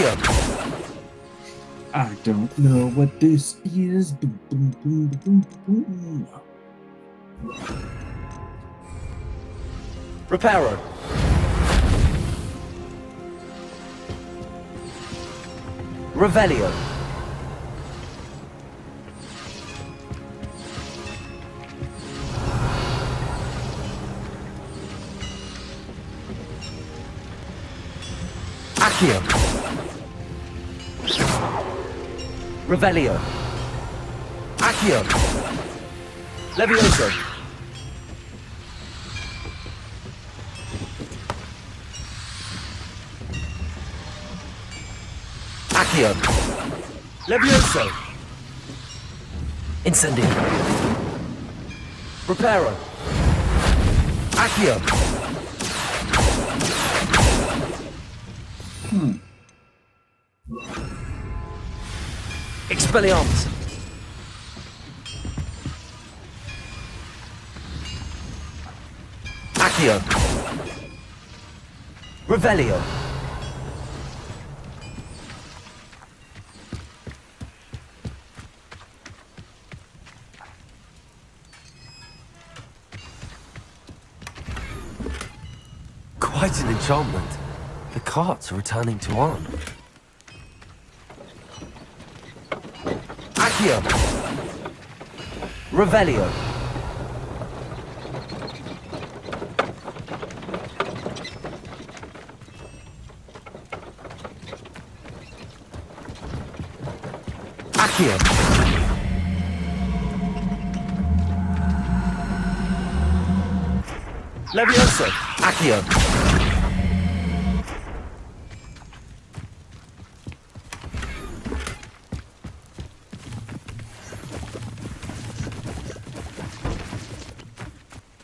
Accio. I don't know what this is. Boom, boom, boom, boom, boom. Reparo. Revelio. Accio. Revelio. Accio. Levioso. Accio. Levioso. Incendio. Reparo. Accio. Expelliarmus. Accio. Revelio. Quite an enchantment. The carts are returning to Arn. Accio. Revelio. Accio. Levioso. Accio.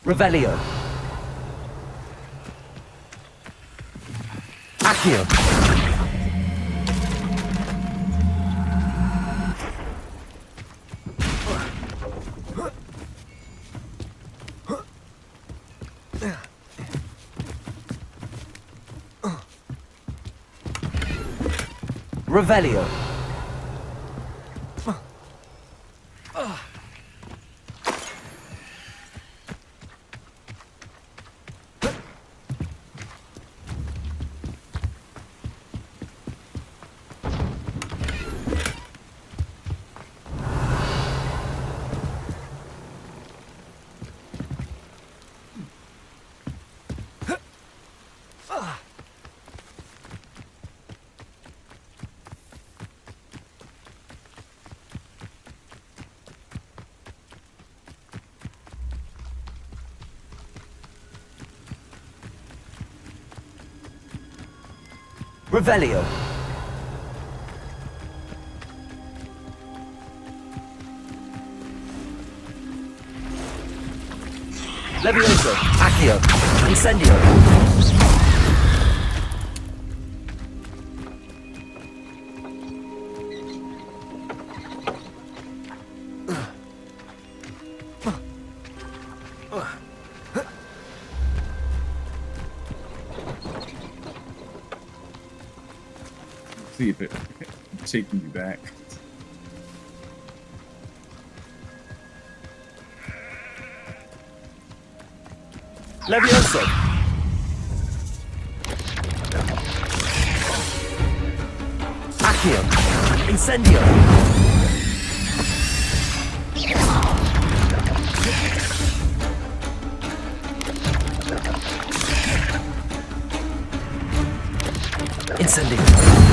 Revelio. Accio. Revelio. Revelio. Levioso. Accio. Incendio. See if it taking you back. Levioso. Accio. Incendio. Incendio.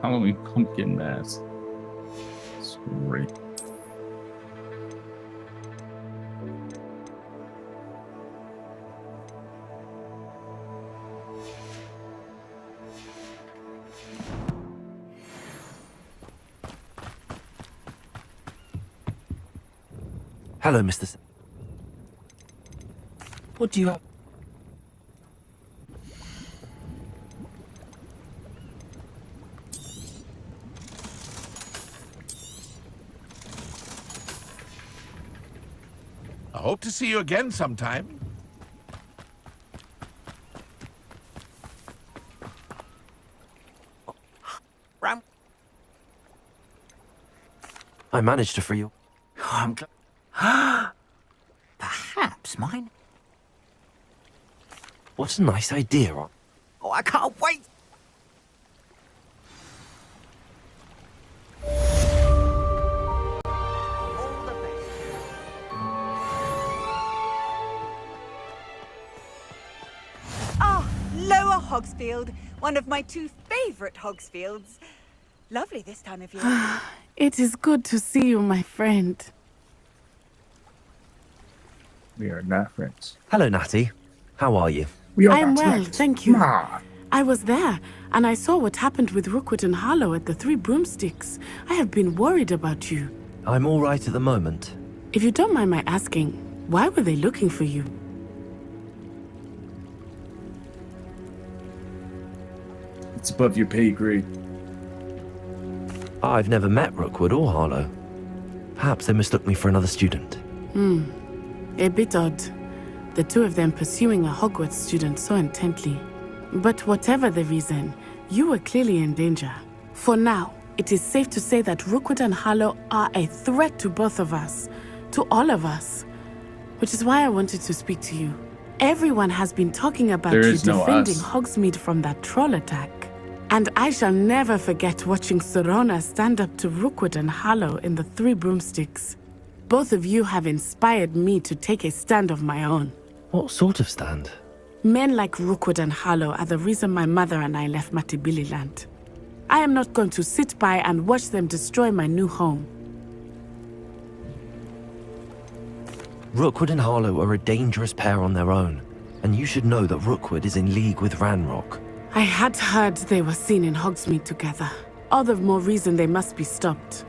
Halloween pumpkin mask. Great. Hello, Mr. What do you have? I hope to see you again sometime. I managed to free you. I'm glad. Perhaps mine. What a nice idea. Oh, I can't wait. Ah, Lower Hogsfield, one of my 2 favourite Hogsfields. Lovely this time of year. It is good to see you, my friend. We are not friends. Hello, Natty. How are you? I'm well, thank you. I was there, and I saw what happened with Rookwood and Harlow at the Three Broomsticks. I have been worried about you. I'm all right at the moment. If you don't mind my asking, why were they looking for you? It's above your pay grade. I've never met Rookwood or Harlow. Perhaps they mistook me for another student. A bit odd. The 2 of them pursuing a Hogwarts student so intently. But whatever the reason, you were clearly in danger. For now, it is safe to say that Rookwood and Harlow are a threat to both of us. To all of us. Which is why I wanted to speak to you. Everyone has been talking about you defending Hogsmeade from that troll attack. And I shall never forget watching Sorona stand up to Rookwood and Harlow in the Three Broomsticks. Both of you have inspired me to take a stand of my own. What sort of stand? Men like Rookwood and Harlow are the reason my mother and I left Matabeleland. I am not going to sit by and watch them destroy my new home. Rookwood and Harlow are a dangerous pair on their own, and you should know that Rookwood is in league with Ranrock. I had heard they were seen in Hogsmeade together. All the more reason they must be stopped.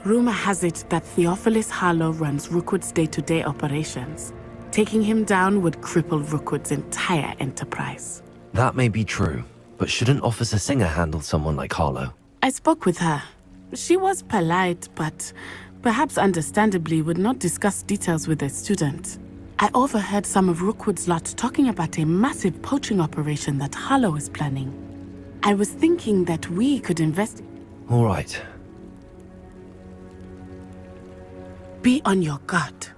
Rumor has it that Theophilus Harlow runs Rookwood's day-to-day operations. Taking him down would cripple Rookwood's entire enterprise. That may be true, but shouldn't Officer Singer handle someone like Harlow? I spoke with her. She was polite, but perhaps understandably would not discuss details with a student. I overheard some of Rookwood's lot talking about a massive poaching operation that Harlow is planning. I was thinking that we could investigate. All right. Be on your guard.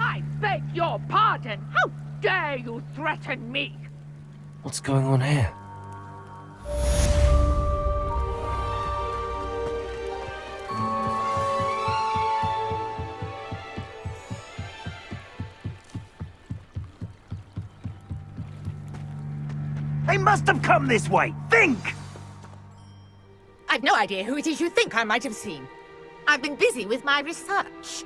I beg your pardon! How dare you threaten me? What's going on here? They must have come this way. Think! I've no idea who it is you think I might have seen. I've been busy with my research.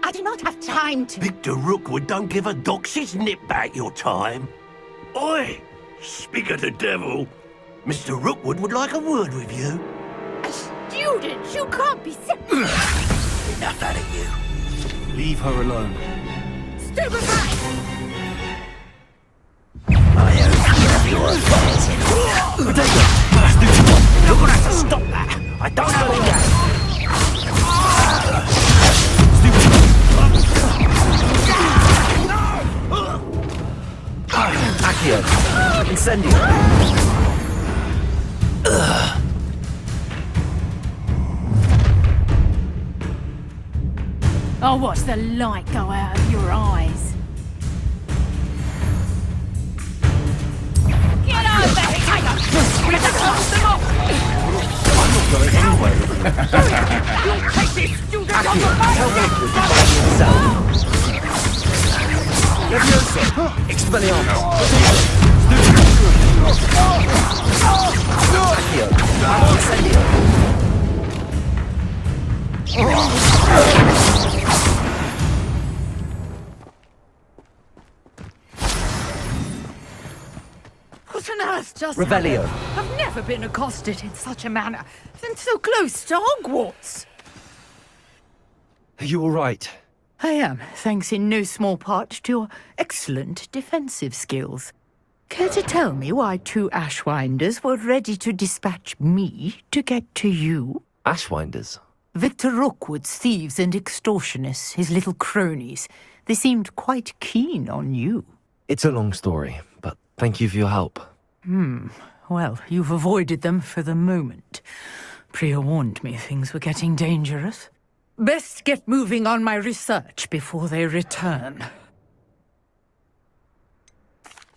I do not have time to... Victor Rookwood don't give a doxy's nip back your time. Oi! Speak of the devil. Mr. Rookwood would like a word with you. A student? You can't be... Enough out of you. Leave her alone. Stupefy! You're gonna have to stop that. I don't believe that. Accio! Incendio! I'll watch the light go out of your eyes. Get over here! Let's close them off! I'm not going anywhere. You'll take this student on the Levioso! Expelliarmus! What on earth just Revelio. happened? I've never been accosted in such a manner, and so close to Hogwarts. Are you all right? I am, thanks in no small part to your excellent defensive skills. Care to tell me why 2 Ashwinders were ready to dispatch me to get to you? Ashwinders? Victor Rookwood's thieves and extortionists, his little cronies. They seemed quite keen on you. It's a long story, but thank you for your help. Well, you've avoided them for the moment. Priya warned me things were getting dangerous. Best get moving on my research before they return.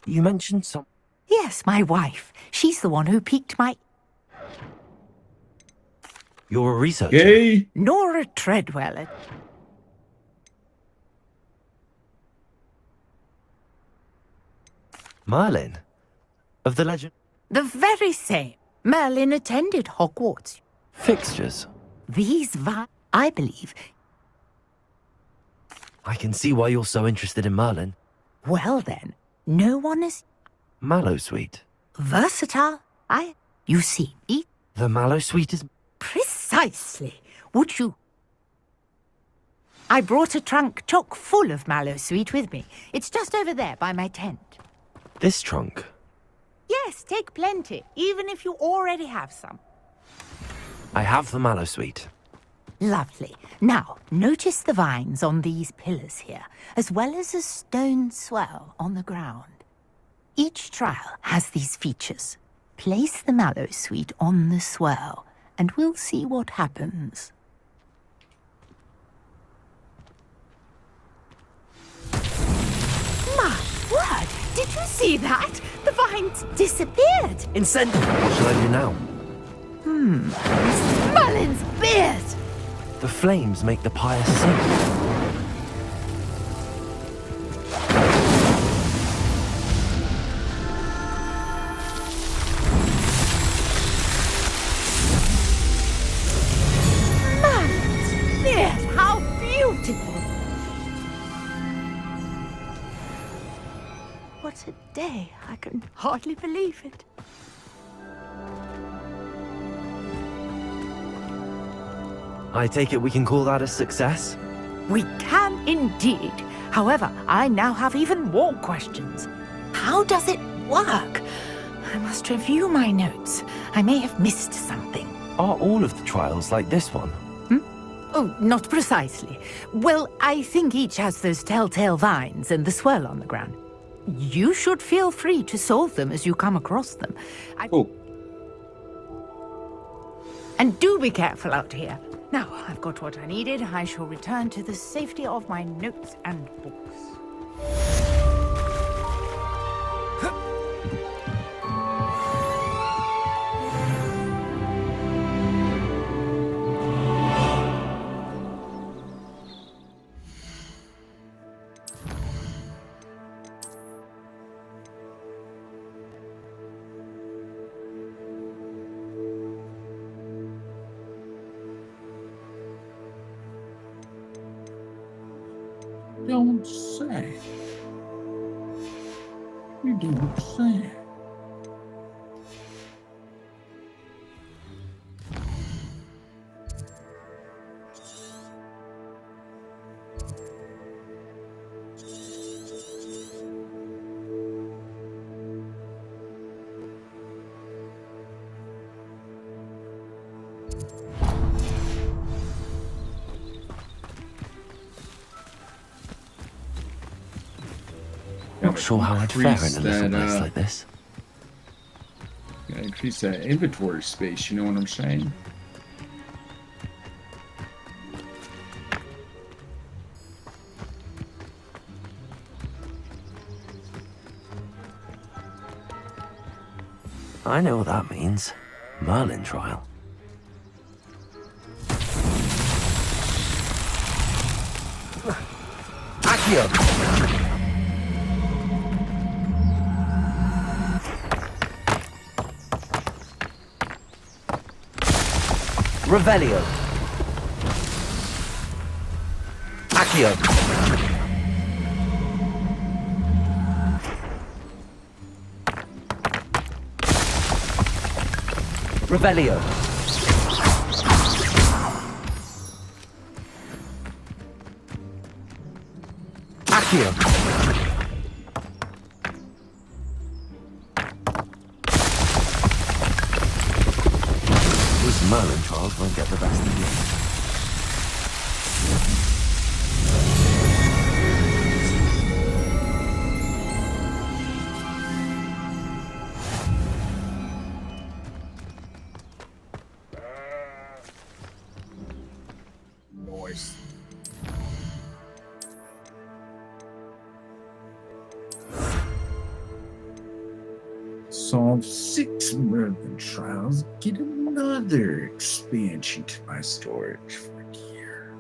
You mentioned some... Yes, my wife. She's the one who piqued my... You're a researcher? Yay! Nora Treadwell. Merlin? Of the legend? The very same. Merlin attended Hogwarts. Fixtures? These I believe. I can see why you're so interested in Merlin. Well then, no one is... Mallowsweet? Versatile. You see, The Mallowsweet is... Precisely. Would you... I brought a trunk chock full of Mallowsweet with me. It's just over there by my tent. This trunk? Yes, take plenty, even if you already have some. I have the Mallowsweet. Lovely. Now, notice the vines on these pillars here, as well as a stone swell on the ground. Each trial has these features. Place the Mallowsweet on the swell, and we'll see what happens. My word! Did you see that? The vines disappeared! Incendiary! What shall I do now? Merlin's beard! The flames make the pyre sing. Merlin's beard! How beautiful! What a day! I can hardly believe it. I take it we can call that a success? We can indeed. However, I now have even more questions. How does it work? I must review my notes. I may have missed something. Are all of the trials like this one? Oh, not precisely. Well, I think each has those telltale vines and the swirl on the ground. You should feel free to solve them as you come across them. And do be careful out here. Now, I've got what I needed. I shall return to the safety of my notes and books. Don't say. You don't say. Not sure how I'd fare in a little place like this. Gotta increase that inventory space, you know what I'm saying? I know what that means. Merlin trial. Accio! Revelio. Accio. Revelio. Accio. These Merlin trials won't get the best of you. Noise. Solve 6 Merlin trials. Get another expansion to my storage for a year.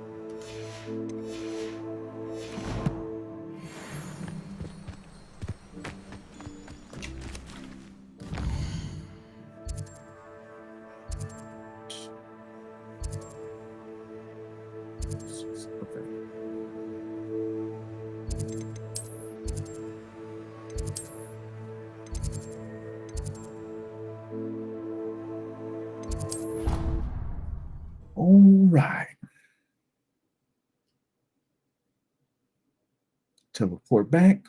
Okay. All right. Teleport back.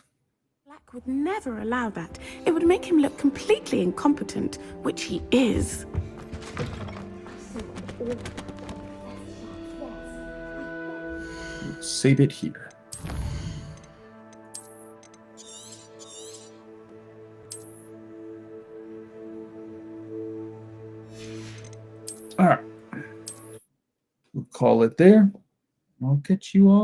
Black would never allow that. It would make him look completely incompetent, which he is. Save it here. All right. We'll call it there. I'll catch you all.